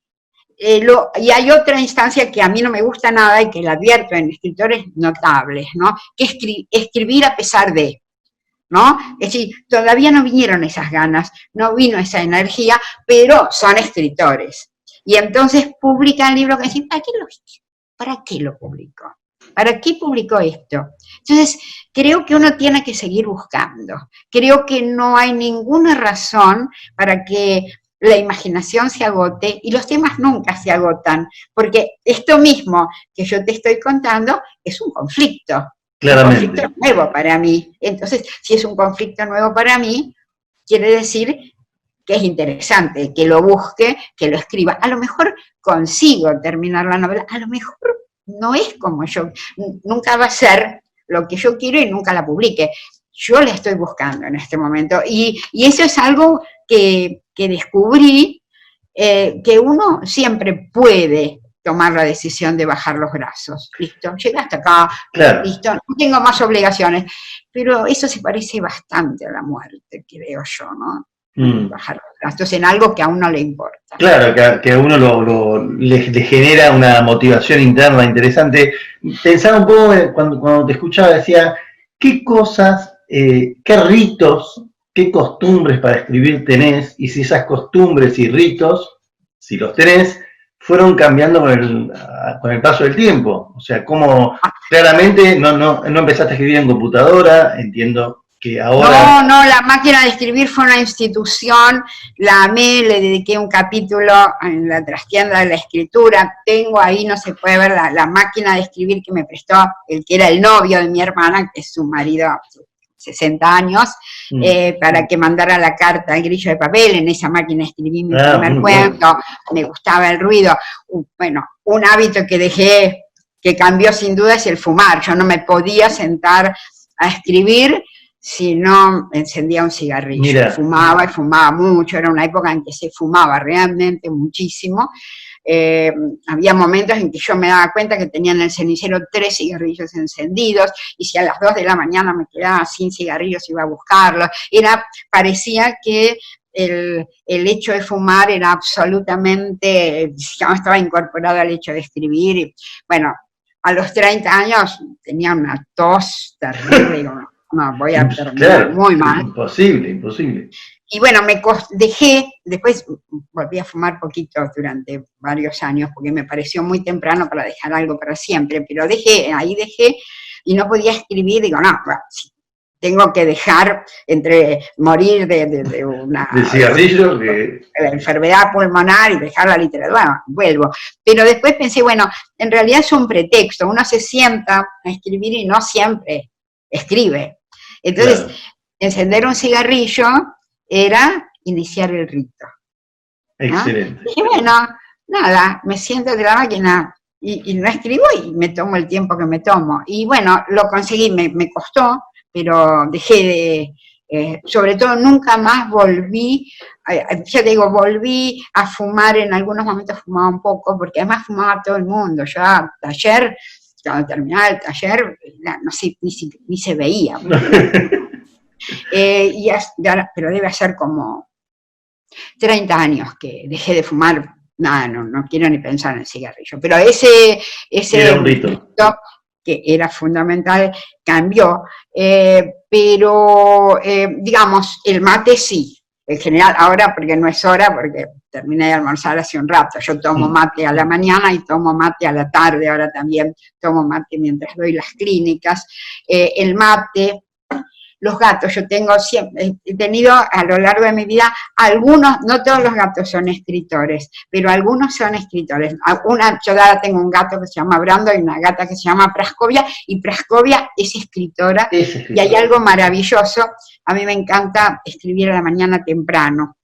Y hay otra instancia que a mí no me gusta nada y que la advierto en escritores notables, ¿no? Que es escribir a pesar de, ¿no? Es decir, todavía no vinieron esas ganas, no vino esa energía, pero son escritores. Y entonces publican libros que dicen, ¿para qué lo publicó? ¿Para qué publicó esto? Entonces, creo que uno tiene que seguir buscando. Creo que no hay ninguna razón para que la imaginación se agote, y los temas nunca se agotan, porque esto mismo que yo te estoy contando es un conflicto. Claramente. Un conflicto nuevo para mí. Entonces, si es un conflicto nuevo para mí, quiere decir que es interesante, que lo busque, que lo escriba. A lo mejor consigo terminar la novela, a lo mejor no es como yo, nunca va a ser lo que yo quiero y nunca la publique. Yo la estoy buscando en este momento, y eso es algo que descubrí, que uno siempre puede tomar la decisión de bajar los brazos. Listo, llega hasta acá, claro. Listo, no tengo más obligaciones. Pero eso se parece bastante a la muerte, creo yo, ¿no? Bajar los brazos en algo que a uno le importa. Claro, que a uno le genera una motivación interna interesante. Pensaba un poco, cuando te escuchaba, decía, ¿qué cosas, qué ritos, qué costumbres para escribir tenés? Y si esas costumbres y ritos, si los tenés, fueron cambiando con el paso del tiempo. O sea, cómo claramente no empezaste a escribir en computadora, entiendo que ahora... No, la máquina de escribir fue una institución, la amé, le dediqué un capítulo en la trastienda de la escritura. Tengo ahí, no se puede ver, la máquina de escribir que me prestó el que era el novio de mi hermana, que es su marido, 60 años, para que mandara la carta al grillo de papel. En esa máquina escribí mi primer cuento, me gustaba el ruido. Bueno, un hábito que dejé, que cambió sin duda, es el fumar. Yo no me podía sentar a escribir si no encendía un cigarrillo. Mira. Fumaba y fumaba mucho, era una época en que se fumaba realmente muchísimo. Había momentos en que yo me daba cuenta que tenía en el cenicero 3 cigarrillos encendidos, y si a las 2 de la mañana me quedaba sin cigarrillos iba a buscarlos. Parecía que el hecho de fumar era absolutamente, estaba incorporado al hecho de escribir. Y, bueno, a los 30 años tenía una tos terrible, no, voy a terminar muy mal. Imposible. Y bueno, dejé, después volví a fumar poquito durante varios años, porque me pareció muy temprano para dejar algo para siempre, pero ahí dejé, y no podía escribir. Digo, no, tengo que dejar, entre morir de una... ¿De cigarrillo? La enfermedad pulmonar y dejar la literatura, vuelvo. Pero después pensé, bueno, en realidad es un pretexto, uno se sienta a escribir y no siempre escribe. Entonces, encender un cigarrillo era iniciar el rito, ¿no? Excelente. Dije, bueno, nada, me siento de la máquina y no escribo y me tomo el tiempo que me tomo. Y bueno, lo conseguí, me costó, pero dejé de, sobre todo nunca más volví, ya te digo, volví a fumar, en algunos momentos fumaba un poco, porque además fumaba todo el mundo. Yo taller, cuando terminaba el taller, no sé, ni se veía. Pero debe ser como 30 años que dejé de fumar. Nada, no quiero ni pensar en el cigarrillo. Pero ese era un rito, que era fundamental, cambió. Pero, digamos, el mate sí. En general, ahora porque no es hora, porque terminé de almorzar hace un rato. Yo tomo mate a la mañana y tomo mate a la tarde. Ahora también tomo mate mientras doy las clínicas. El mate... Los gatos, yo he tenido a lo largo de mi vida algunos, no todos los gatos son escritores, pero algunos son escritores. Yo ahora tengo un gato que se llama Brando y una gata que se llama Praskovia, y Praskovia es escritora, y hay algo maravilloso. A mí me encanta escribir a la mañana temprano.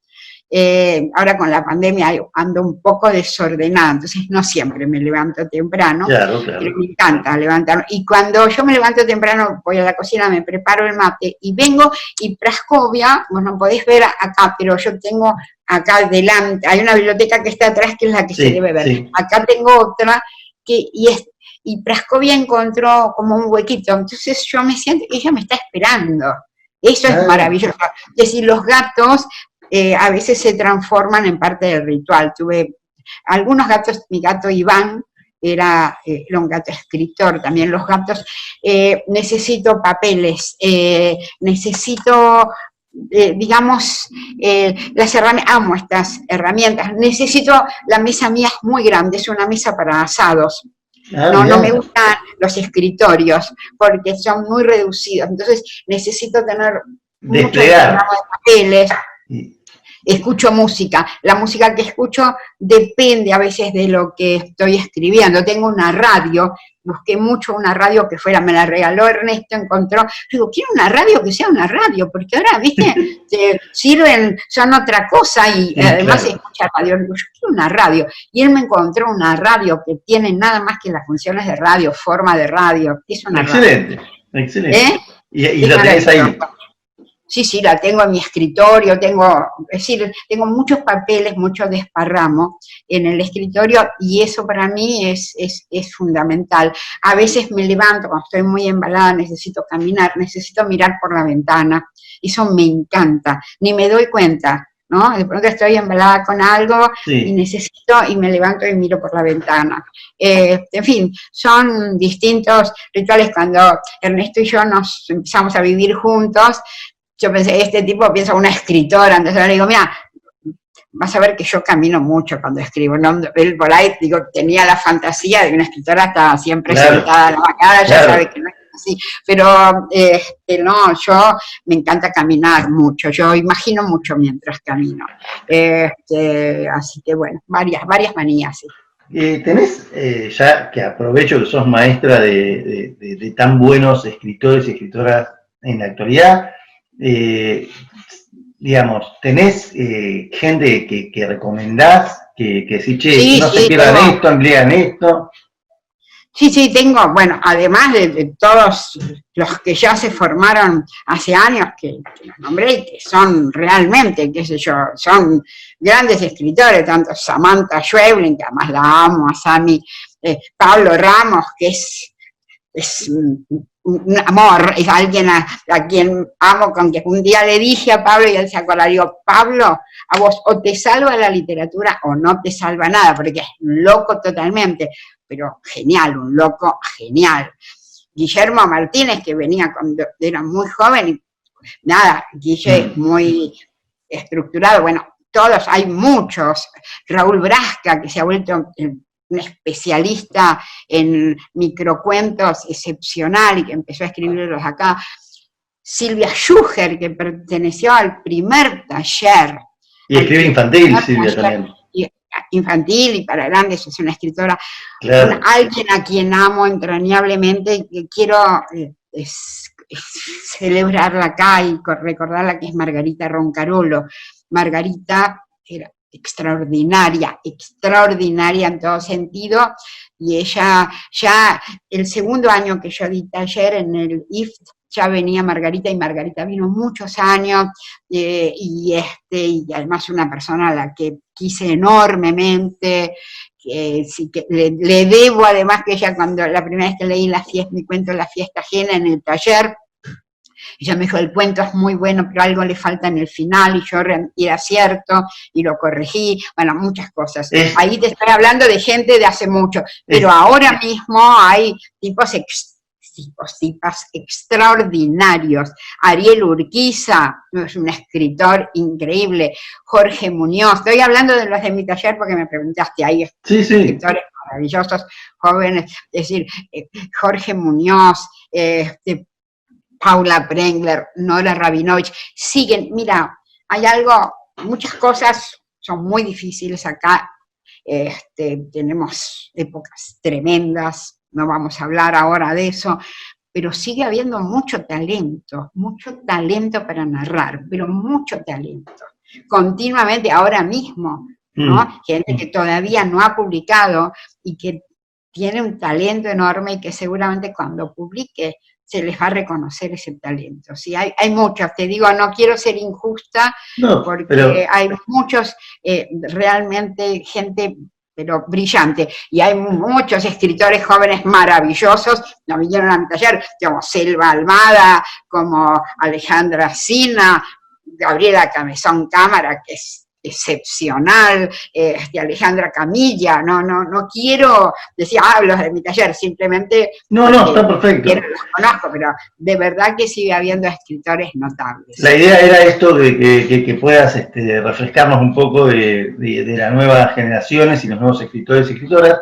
Ahora con la pandemia ando un poco desordenada, entonces no siempre me levanto temprano, claro. pero me encanta levantarme. Y cuando yo me levanto temprano, voy a la cocina, me preparo el mate y vengo, y Praskovia, vos no podés ver acá, pero yo tengo acá delante, hay una biblioteca que está atrás que es la que se debe ver. Sí. Acá tengo otra y Praskovia encontró como un huequito, entonces yo me siento que ella me está esperando. Eso es maravilloso. Es decir, los gatos a veces se transforman en parte del ritual. Tuve algunos gatos, mi gato Iván era un gato escritor, también los gatos, necesito papeles, necesito, digamos, las herramientas, amo estas herramientas, necesito, la mesa mía es muy grande, es una mesa para asados. No me gustan los escritorios porque son muy reducidos, entonces necesito tener muchos programas de papeles. Escucho música, la música que escucho depende a veces de lo que estoy escribiendo. Tengo una radio, busqué mucho una radio que fuera, me la regaló Ernesto, encontró, digo, quiero una radio que sea una radio, porque ahora, viste, sirven, son otra cosa y además se escucha radio. Digo, yo quiero una radio. Y él me encontró una radio que tiene nada más que las funciones de radio, forma de radio, es una excelente, radio. Excelente. ¿Y la tenés ahí? Sí, la tengo en mi escritorio, es decir, tengo muchos papeles, mucho desparramo en el escritorio y eso para mí es fundamental. A veces me levanto, cuando estoy muy embalada, necesito caminar, necesito mirar por la ventana, eso me encanta, ni me doy cuenta, ¿no? De pronto estoy embalada con algo y necesito, y me levanto y miro por la ventana. En fin, son distintos rituales. Cuando Ernesto y yo nos empezamos a vivir juntos, yo pensé, este tipo piensa una escritora, entonces le digo, mira, vas a ver que yo camino mucho cuando escribo, ¿no? Él por ahí, digo, tenía la fantasía de que una escritora estaba siempre sentada a la mañana, ya sabe que no es así, pero no, yo me encanta caminar mucho, yo imagino mucho mientras camino, así que bueno, varias manías, sí. Tenés, ya que aprovecho que sos maestra de tan buenos escritores y escritoras en la actualidad, digamos, ¿tenés gente que recomendás, que decís, che, no se pierdan esto, emplean esto? Sí, tengo, bueno, además de todos los que ya se formaron hace años, que los nombré, y que son realmente, qué sé yo, son grandes escritores, tanto Samantha Schweblin, que además la amo, a Sami, Pablo Ramos, que es un amor, es alguien a quien amo, con que un día le dije a Pablo y él se acuerda, digo, Pablo, a vos o te salva la literatura o no te salva nada, porque es un loco totalmente, pero genial, un loco genial. Guillermo Martínez, que venía cuando era muy joven, y nada, Guille muy estructurado, bueno, todos, hay muchos, Raúl Brasca, que se ha vuelto un especialista en microcuentos excepcional y que empezó a escribirlos acá, Silvia Schuher, que perteneció al primer taller. Y escribe infantil, Silvia también. Infantil y para grandes, es una escritora, claro. Alguien a quien amo entrañablemente y que quiero celebrarla acá y recordarla, que es Margarita Roncarolo. Margarita extraordinaria, extraordinaria en todo sentido, y ella ya el segundo año que yo di taller en el IFT, ya venía Margarita, y Margarita vino muchos años, y además una persona a la que quise enormemente, sí, que le debo además que ella cuando la primera vez que leí mi cuento La fiesta ajena en el taller, ella me dijo, el cuento es muy bueno, pero algo le falta en el final, y era cierto, y lo corregí, bueno, muchas cosas. Ahí te estoy hablando de gente de hace mucho, pero ahora mismo hay tipas extraordinarios. Ariel Urquiza es un escritor increíble. Jorge Muñoz, estoy hablando de los de mi taller porque me preguntaste, hay escritores maravillosos, jóvenes, es decir, Jorge Muñoz, Paula Prengler, Nora Rabinovich, siguen, mira, hay algo, muchas cosas son muy difíciles acá, tenemos épocas tremendas, no vamos a hablar ahora de eso, pero sigue habiendo mucho talento para narrar, pero mucho talento, continuamente, ahora mismo, ¿no? Gente que todavía no ha publicado y que tiene un talento enorme y que seguramente cuando publique se les va a reconocer ese talento. ¿Sí? Hay muchos, te digo, no quiero ser injusta, porque hay muchos, realmente gente, pero brillante, y hay muchos escritores jóvenes maravillosos, nos vinieron a mi taller, como Selva Almada, como Alejandra Sina, Gabriela Cabezón Cámara, que es excepcional, Alejandra Camilla, no quiero decir, los de mi taller, simplemente... No, está perfecto. Los conozco, pero de verdad que sigue habiendo escritores notables. La idea era esto de que puedas refrescarnos un poco de las nuevas generaciones y los nuevos escritores y escritoras.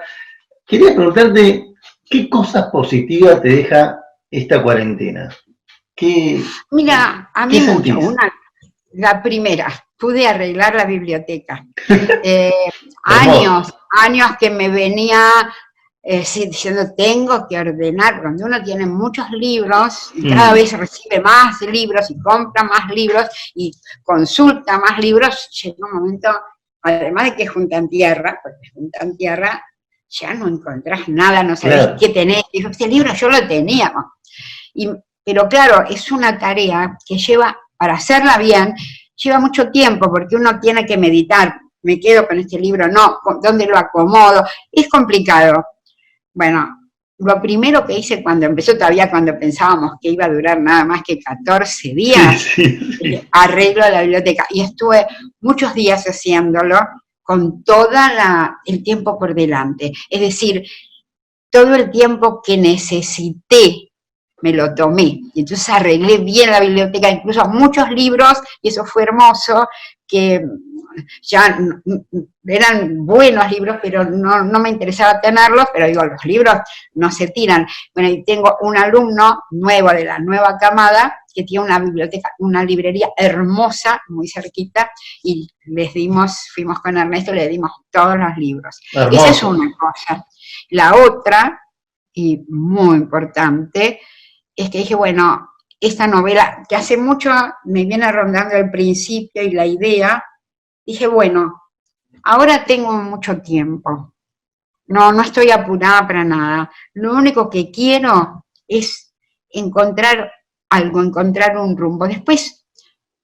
Quería preguntarte, ¿qué cosas positivas te deja esta cuarentena? Mira, a mí mucho. La primera, pude arreglar la biblioteca. Años que me venía diciendo, tengo que ordenar, cuando uno tiene muchos libros, y cada vez recibe más libros, y compra más libros, y consulta más libros, llega un momento, además de que juntan tierra, porque juntan tierra, ya no encontrás nada, no sabés qué tenés. Dijo, este libro yo lo tenía. Pero claro, es una tarea que lleva, para hacerla bien, lleva mucho tiempo, porque uno tiene que meditar, me quedo con este libro, no, ¿dónde lo acomodo? Es complicado. Bueno, lo primero que hice cuando empezó, todavía cuando pensábamos que iba a durar nada más que 14 días, arreglo la biblioteca, y estuve muchos días haciéndolo, con todo el tiempo por delante, es decir, todo el tiempo que necesité, me lo tomé, y entonces arreglé bien la biblioteca, incluso muchos libros, y eso fue hermoso, que ya eran buenos libros, pero no me interesaba tenerlos, pero digo, los libros no se tiran. Bueno, y tengo un alumno nuevo de la nueva camada, que tiene una biblioteca, una librería hermosa, muy cerquita, y fuimos con Ernesto, le dimos todos los libros. Hermoso. Esa es una cosa. La otra, y muy importante, es que dije, bueno, esta novela, que hace mucho me viene rondando el principio y la idea, dije, bueno, ahora tengo mucho tiempo, no estoy apurada para nada, lo único que quiero es encontrar algo, encontrar un rumbo, después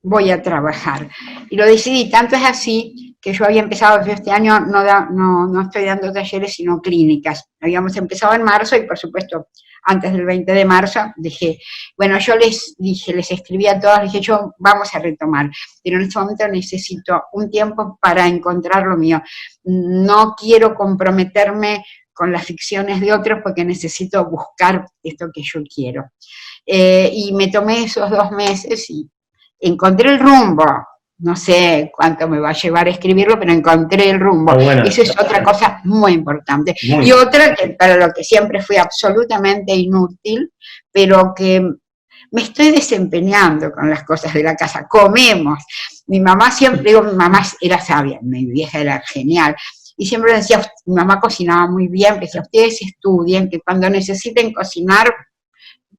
voy a trabajar. Y lo decidí, tanto es así que yo había empezado, yo este año no estoy dando talleres, sino clínicas. Habíamos empezado en marzo y, por supuesto, antes del 20 de marzo, dije, bueno, yo les escribí a todos, les dije, vamos a retomar, pero en este momento necesito un tiempo para encontrar lo mío. No quiero comprometerme con las ficciones de otros porque necesito buscar esto que yo quiero. Y me tomé esos 2 meses y encontré el rumbo. No sé cuánto me va a llevar a escribirlo, pero encontré el rumbo. Bueno, eso es otra cosa muy importante. Y otra, que para lo que siempre fui absolutamente inútil, pero que me estoy desempeñando con las cosas de la casa. Comemos. Mi mamá siempre, mi mamá era sabia, mi vieja era genial, y siempre decía, mi mamá cocinaba muy bien, decía, ustedes estudien, que cuando necesiten cocinar,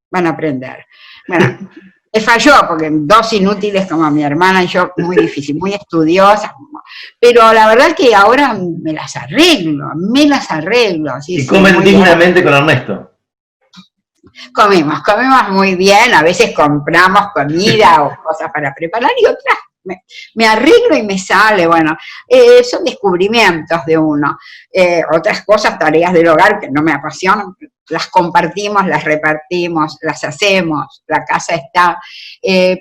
van a aprender. Bueno, Me falló, porque dos inútiles como mi hermana y yo, muy difícil, muy estudiosas, pero la verdad es que ahora me las arreglo, sí, Y sí, comen muy bien. dignamente con Ernesto. Comemos muy bien, a veces compramos comida o cosas para preparar y otras me arreglo y me sale, bueno, son descubrimientos de uno. Otras cosas, tareas del hogar que no me apasionan, las compartimos, las repartimos, las hacemos, la casa está,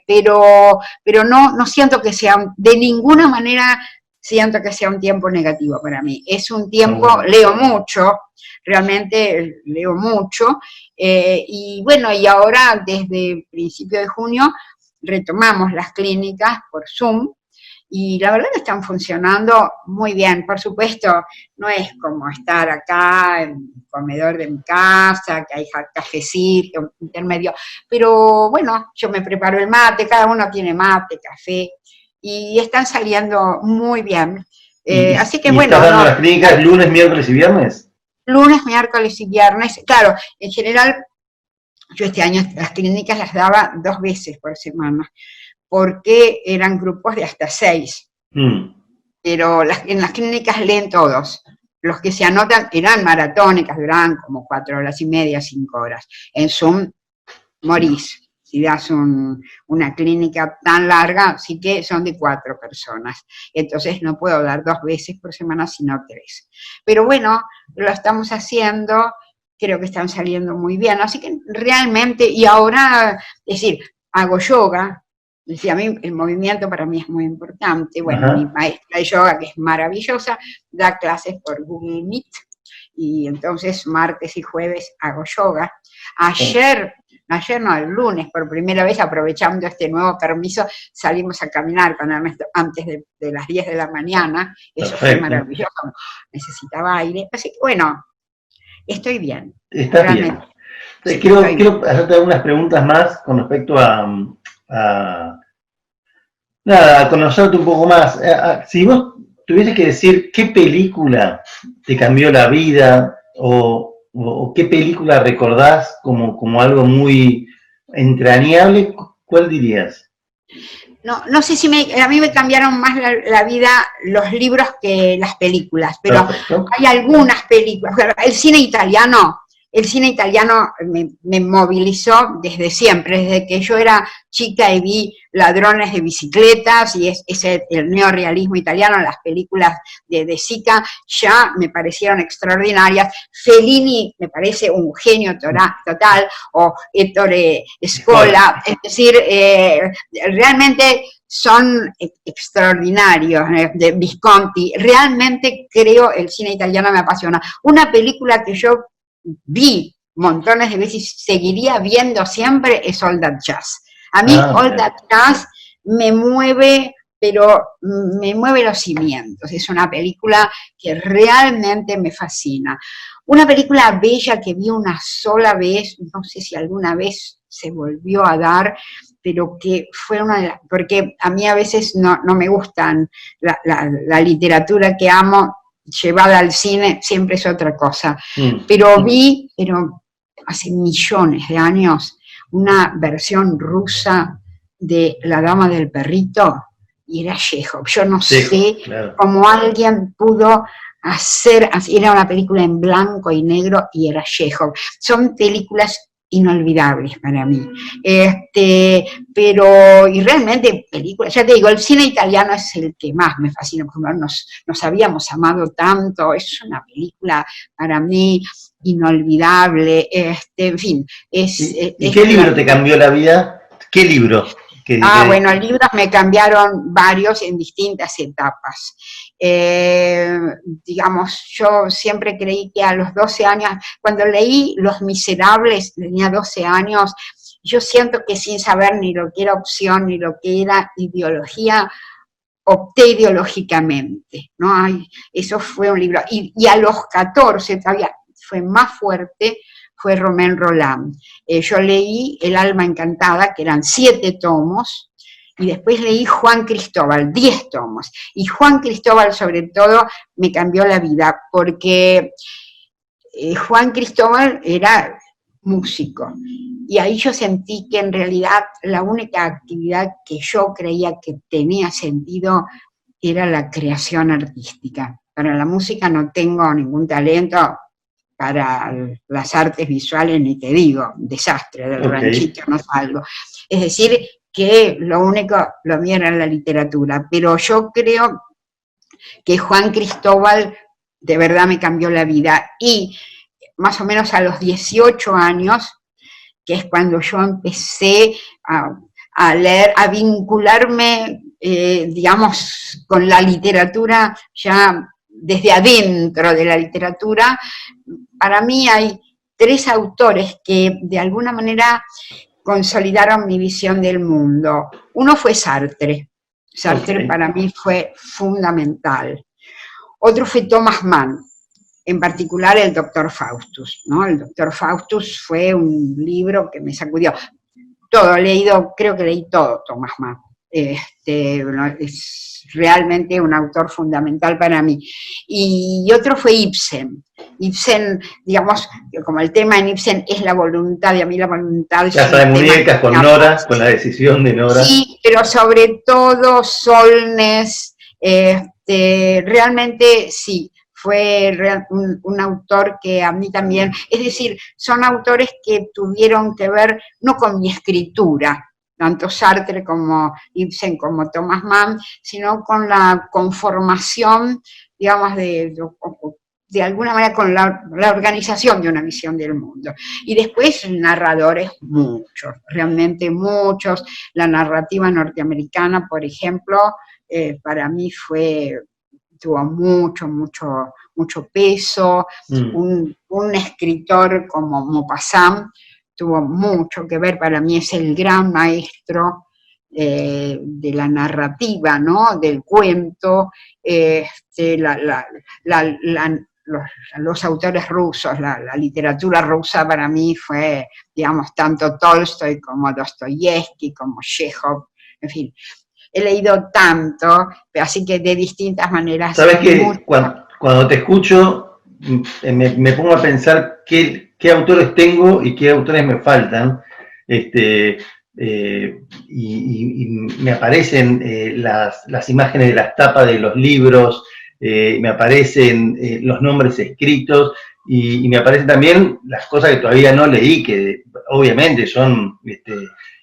pero no siento que sea, de ninguna manera siento que sea un tiempo negativo para mí. Es un tiempo, leo mucho, realmente leo mucho, y bueno, y ahora desde principio de junio retomamos las clínicas por Zoom, y la verdad que están funcionando muy bien. Por supuesto, no es como estar acá en el comedor de mi casa, que hay cafecito, intermedio, pero bueno, yo me preparo el mate, cada uno tiene mate, café, y están saliendo muy bien. Así que ¿Y bueno, estás dando las clínicas lunes, miércoles y viernes? Lunes, miércoles y viernes, claro, en general yo este año las clínicas las daba 2 veces por semana, porque eran grupos de hasta 6. Pero en las clínicas leen todos. Los que se anotan eran maratónicas, duraban como 4 horas y media, 5 horas. En Zoom morís. Si das una clínica tan larga, sí que son de 4 personas. Entonces no puedo dar 2 veces por semana, sino 3. Pero bueno, lo estamos haciendo, creo que están saliendo muy bien. Así que realmente, y ahora, es decir, hago yoga. Decía, a mí el movimiento para mí es muy importante. Bueno, mi maestra de yoga, que es maravillosa, da clases por Google Meet, y entonces martes y jueves hago yoga. Ayer no, el lunes, por primera vez, aprovechando este nuevo permiso, salimos a caminar con Ernesto antes de las 10 de la mañana. Eso fue maravilloso, necesitaba aire. Así que bueno, estoy bien. Está bien. Sí, quiero hacerte algunas preguntas más con respecto a conocerte un poco más. Si vos tuvieses que decir qué película te cambió la vida o qué película recordás como algo muy entrañable, ¿cuál dirías? No sé si a mí me cambiaron más la vida los libros que las películas, pero hay algunas películas. El cine italiano me movilizó desde siempre, desde que yo era chica y vi Ladrones de bicicletas, y el neorrealismo italiano, las películas de Sica ya me parecieron extraordinarias. Fellini me parece un genio total, o Ettore Scola, es decir, realmente son extraordinarios, de Visconti. Realmente creo el cine italiano me apasiona. Una película que yo vi montones de veces, seguiría viendo siempre, es All That Jazz. A mí All That Jazz me mueve, pero me mueve los cimientos. Es una película que realmente me fascina. Una película bella que vi una sola vez, no sé si alguna vez se volvió a dar, pero que fue una de las, porque a mí a veces no me gustan la literatura que amo, llevada al cine siempre es otra cosa. Pero vi, hace millones de años, una versión rusa de La Dama del Perrito, y era Chekhov. Yo no sé cómo alguien pudo hacer, era una película en blanco y negro y era Chekhov. Son películas inolvidables para mí. Pero, y realmente películas, ya te digo, el cine italiano es el que más me fascina, porque nos habíamos amado tanto, es una película para mí inolvidable, en fin. ¿Y qué libro te cambió la vida? ¿Qué libro? Bueno, libros me cambiaron varios en distintas etapas. Digamos, yo siempre creí que a los 12 años, cuando leí Los Miserables, tenía 12 años, yo siento que sin saber ni lo que era opción, ni lo que era ideología, opté ideológicamente, ¿no? Eso fue un libro. Y a los 14, todavía fue más fuerte, fue Romain Rolland. Yo leí El alma encantada, que eran 7 tomos, y después leí Juan Cristóbal, 10 tomos. Y Juan Cristóbal, sobre todo, me cambió la vida, porque Juan Cristóbal era músico. Y ahí yo sentí que en realidad la única actividad que yo creía que tenía sentido era la creación artística. Para la música no tengo ningún talento, para las artes visuales ni te digo, desastre, del ranchito no salgo. Es decir, que lo mío era la literatura, pero yo creo que Juan Cristóbal de verdad me cambió la vida, y más o menos a los 18 años, que es cuando yo empecé a leer, a vincularme, digamos, con la literatura ya desde adentro de la literatura. Para mí hay 3 autores que de alguna manera consolidaron mi visión del mundo. Uno fue Sartre. Sartre para mí fue fundamental. Otro fue Thomas Mann, en particular el Doctor Faustus, ¿no? El Doctor Faustus fue un libro que me sacudió. Todo, leído, creo que leí todo Thomas Mann. Es realmente un autor fundamental para mí. Y otro fue Ibsen. Ibsen, digamos, como el tema en Ibsen es la voluntad, y a mí la voluntad... Casa de muñecas con Nora, con la decisión de Nora. Sí, pero sobre todo Solness, realmente sí, fue un autor que a mí también, es decir, son autores que tuvieron que ver no con mi escritura, tanto Sartre como Ibsen como Thomas Mann, sino con la conformación, digamos, de alguna manera con la organización de una visión del mundo. Y después narradores muchos, realmente muchos. La narrativa norteamericana, por ejemplo, para mí tuvo mucho peso. Un escritor como Maupassant tuvo mucho que ver, para mí es el gran maestro de la narrativa, ¿no? Del cuento, los autores rusos, la literatura rusa para mí fue, digamos, tanto Tolstoy como Dostoyevsky, como Chekhov, en fin. He leído tanto, así que de distintas maneras. ¿Sabes qué? Cuando te escucho, me pongo a pensar qué autores tengo y qué autores me faltan, y me aparecen las imágenes de las tapas de los libros, me aparecen los nombres escritos, y me aparecen también las cosas que todavía no leí, que obviamente son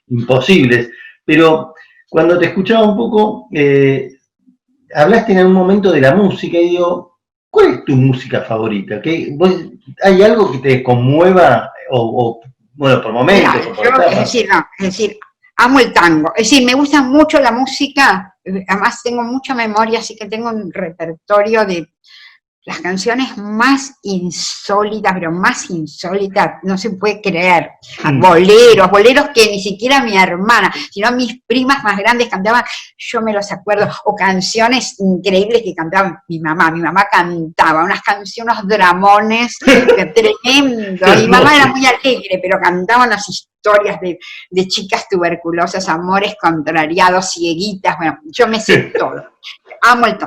imposibles, pero cuando te escuchaba un poco, hablaste en algún momento de la música, y digo, ¿cuál es tu música favorita? ¿Hay algo que te conmueva, bueno, por momentos? Mira, es decir, amo el tango, es decir, me gusta mucho la música, además tengo mucha memoria, así que tengo un repertorio de las canciones más insólitas, pero más insólitas, no se puede creer. Boleros que ni siquiera mi hermana, sino mis primas más grandes cantaban, yo me los acuerdo, o canciones increíbles que cantaban mi mamá. Mi mamá cantaba unas canciones, unos dramones tremendos. Mi mamá era muy alegre, pero cantaba unas historias de chicas tuberculosas, amores contrariados, cieguitas, bueno, yo me sé todo. Amo el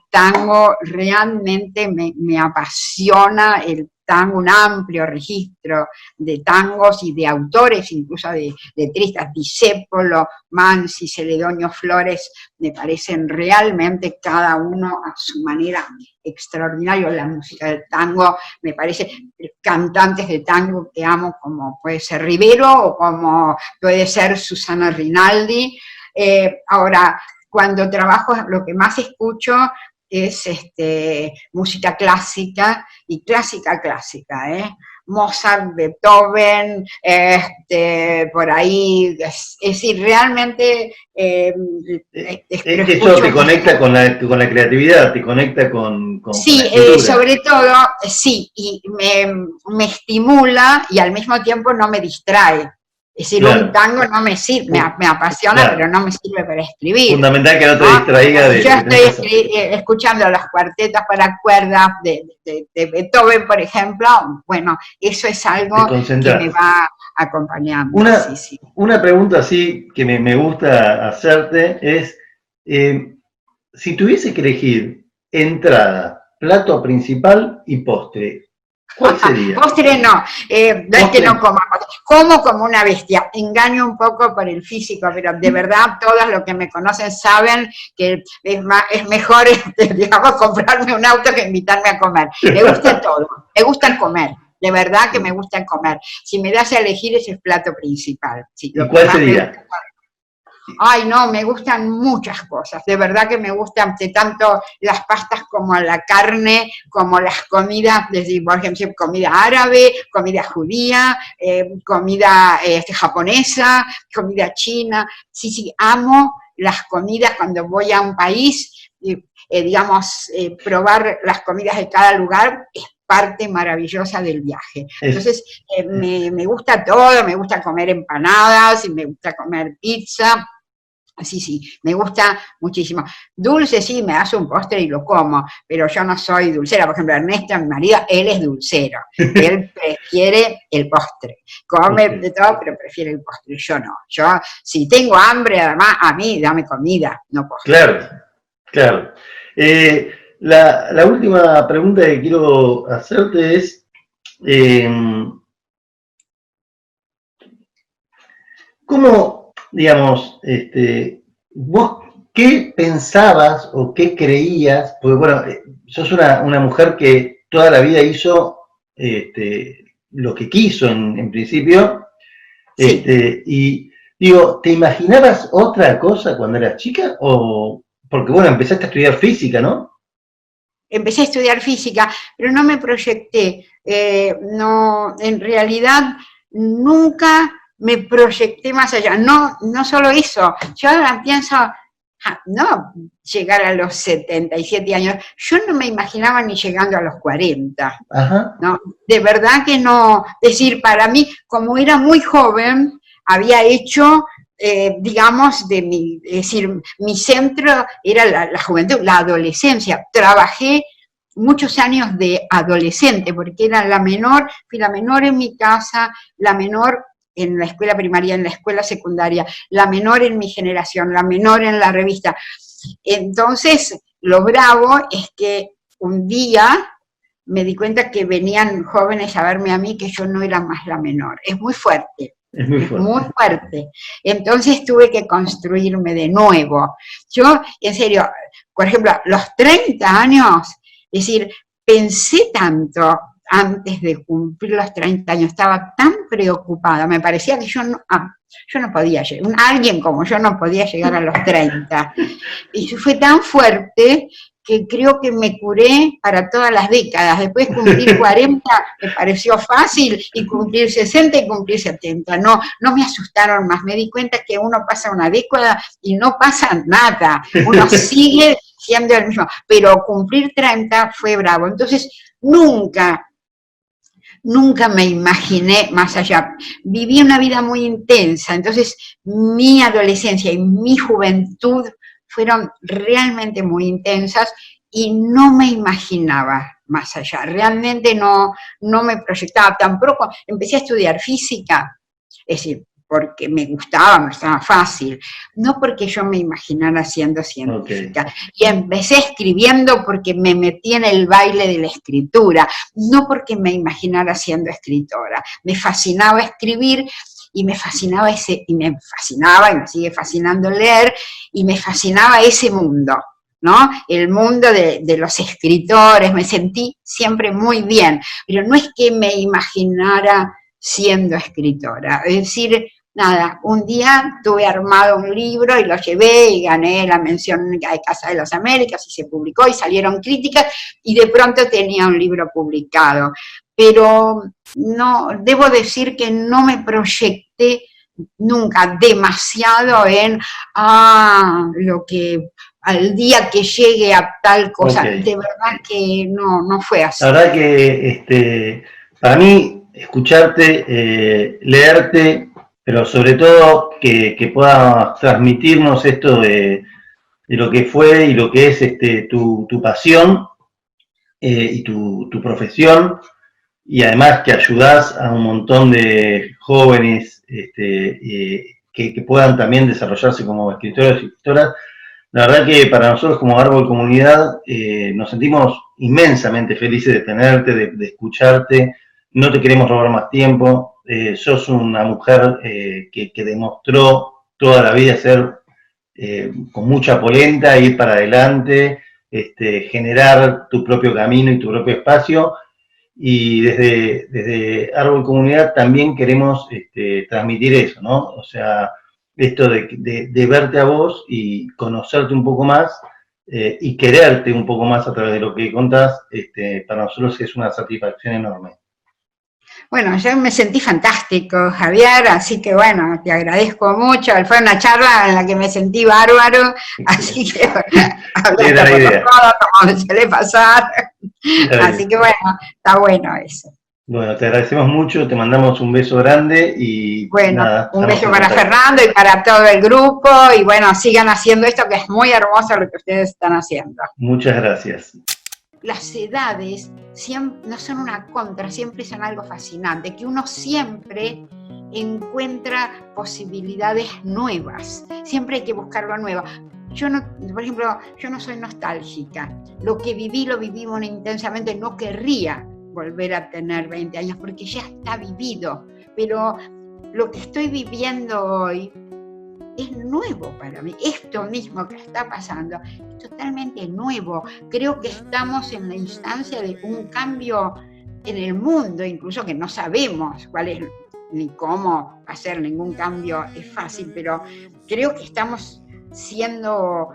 tango, realmente me apasiona el tango, un amplio registro de tangos y de autores, incluso de letristas, Discépolo, Mansi, Celedonio Flores, me parecen realmente cada uno a su manera extraordinario. La música del tango, me parece, cantantes de tango que amo, como puede ser Rivero o como puede ser Susana Rinaldi. Ahora, cuando trabajo, lo que más escucho es música clásica, y clásica, Mozart, Beethoven, por ahí, es decir, realmente... eso te conecta con la creatividad, te conecta con sí, sobre todo, sí, y me estimula y al mismo tiempo no me distrae. Es decir, claro, un tango no me sirve, me apasiona, claro, pero no me sirve para escribir. Fundamental que no te distraiga de... Yo estoy escuchando los cuartetos para cuerdas de Beethoven, por ejemplo. Bueno, eso es algo que me va acompañando. Una pregunta así que me gusta hacerte es, si tuviese que elegir entrada, plato principal y postre, ¿Cuál sería? Postre no, no es que no coma, como como una bestia, engaño un poco por el físico, pero de verdad todos los que me conocen saben que es mejor, digamos, comprarme un auto que invitarme a comer. Me gusta todo, me gusta el comer, de verdad que me gusta el comer. Si me das a elegir ese es el plato principal. Sí, ¿Y cuál sería? Ay, no, me gustan muchas cosas, de verdad que me gustan tanto las pastas como la carne, como las comidas, desde, por ejemplo, comida árabe, comida judía, comida japonesa, comida china. Sí, sí, amo las comidas cuando voy a un país, digamos, probar las comidas de cada lugar es parte maravillosa del viaje. Entonces, me gusta todo, me gusta comer empanadas, y me gusta comer pizza. Sí, sí, me gusta muchísimo. Dulce, sí, me hace un postre y lo como, pero yo no soy dulcera. Por ejemplo, Ernesto, mi marido, él es dulcero. Él prefiere el postre. Come de todo, pero prefiere el postre. Yo no. Yo, si tengo hambre, además, a mí, dame comida, no postre. Claro, claro. La última pregunta que quiero hacerte es, ¿cómo, digamos, vos qué pensabas o qué creías? Porque bueno, sos una mujer que toda la vida hizo lo que quiso en principio, Sí. Y digo, ¿te imaginabas otra cosa cuando eras chica? O, porque bueno, empezaste a estudiar física, ¿no? Empecé a estudiar física, pero no me proyecté. No, en realidad nunca me proyecté más allá. No, no solo eso. Yo ahora pienso, no llegar a los 77 años. Yo no me imaginaba ni llegando a los 40. Ajá. No, de verdad que no. Es decir, para mí, como era muy joven, había hecho digamos, es decir, mi centro era la juventud, la adolescencia. Trabajé muchos años de adolescente, porque era la menor, fui la menor en mi casa, la menor en la escuela primaria, en la escuela secundaria, la menor en mi generación, la menor en la revista. Entonces, lo bravo es que un día me di cuenta que venían jóvenes a verme a mí que yo no era más la menor. Es muy fuerte. Es muy fuerte. Muy fuerte. Entonces tuve que construirme de nuevo. Yo, en serio, por ejemplo, los 30 años, es decir, pensé tanto antes de cumplir los 30 años, estaba tan preocupada, me parecía que yo no podía llegar, alguien como yo no podía llegar a los 30. Y fue tan fuerte que creo que me curé para todas las décadas. Después cumplir 40 me pareció fácil, y cumplir 60 y cumplir 70. No, no me asustaron más. Me di cuenta que uno pasa una década y no pasa nada. Uno sigue siendo el mismo. Pero cumplir 30 fue bravo. Entonces, nunca me imaginé más allá. Viví una vida muy intensa. Entonces, mi adolescencia y mi juventud fueron realmente muy intensas y no me imaginaba más allá. Realmente no me proyectaba. Tampoco empecé a estudiar física, es decir, porque me estaba fácil, no porque yo me imaginara siendo científica. Okay. Y empecé escribiendo porque me metí en el baile de la escritura, no porque me imaginara siendo escritora. Me fascinaba escribir, y me fascinaba y me sigue fascinando leer, y me fascinaba ese mundo, ¿no? El mundo de los escritores. Me sentí siempre muy bien, pero no es que me imaginara siendo escritora. Es decir, nada, un día tuve armado un libro y lo llevé y gané la mención de Casa de las Américas y se publicó y salieron críticas y de pronto tenía un libro publicado. Pero no, debo decir que no me proyecté nunca demasiado en lo que al día que llegue a tal cosa. Okay. De verdad que no fue así. La verdad que para mí escucharte, leerte, pero sobre todo que puedas transmitirnos esto de lo que fue y lo que es tu pasión y tu profesión, y además que ayudás a un montón de jóvenes que puedan también desarrollarse como escritores y escritoras. La verdad que para nosotros como Árbol Comunidad nos sentimos inmensamente felices de tenerte, de escucharte. No te queremos robar más tiempo. Sos una mujer que demostró toda la vida ser con mucha polenta, ir para adelante, generar tu propio camino y tu propio espacio. Y desde Árbol Comunidad también queremos transmitir eso, ¿no? O sea, esto de verte a vos y conocerte un poco más y quererte un poco más a través de lo que contás, para nosotros es una satisfacción enorme. Bueno, yo me sentí fantástico, Javier, así que bueno, te agradezco mucho. Fue una charla en la que me sentí bárbaro, así que bueno, Era hablaste la por los idea. codos, como me suele pasar. Está Así bien. que bueno, está bueno eso. Bueno, te agradecemos mucho, te mandamos un beso grande y Bueno, nada, un estamos beso en para contacto. Fernando y para todo el grupo, y bueno, sigan haciendo esto que es muy hermoso lo que ustedes están haciendo. Muchas gracias. Las edades siempre, no son una contra, siempre son algo fascinante, que uno siempre encuentra posibilidades nuevas, siempre hay que buscar lo nuevo. Yo no, por ejemplo, yo no soy nostálgica, lo que viví lo viví muy intensamente, no querría volver a tener 20 años porque ya está vivido, pero lo que estoy viviendo hoy es nuevo para mí. Esto mismo que está pasando es totalmente nuevo. Creo que estamos en la instancia de un cambio en el mundo, incluso que no sabemos cuál es ni cómo hacer ningún cambio es fácil, pero creo que estamos siendo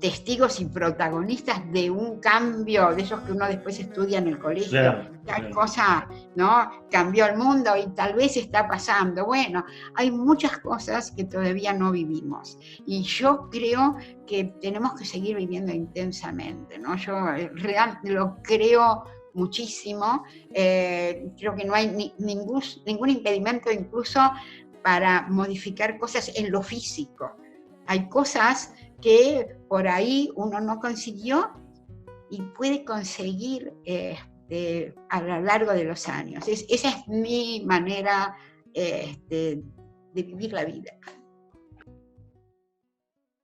testigos y protagonistas de un cambio, de esos que uno después estudia en el colegio. Claro, Tal claro. cosa, ¿no? Cambió el mundo y tal vez está pasando. Bueno, hay muchas cosas que todavía no vivimos. Y yo creo que tenemos que seguir viviendo intensamente, ¿no? Yo realmente lo creo muchísimo. Creo que no hay ningún impedimento incluso para modificar cosas en lo físico. Hay cosas que por ahí uno no consiguió y puede conseguir a lo largo de los años. Esa es mi manera de vivir la vida.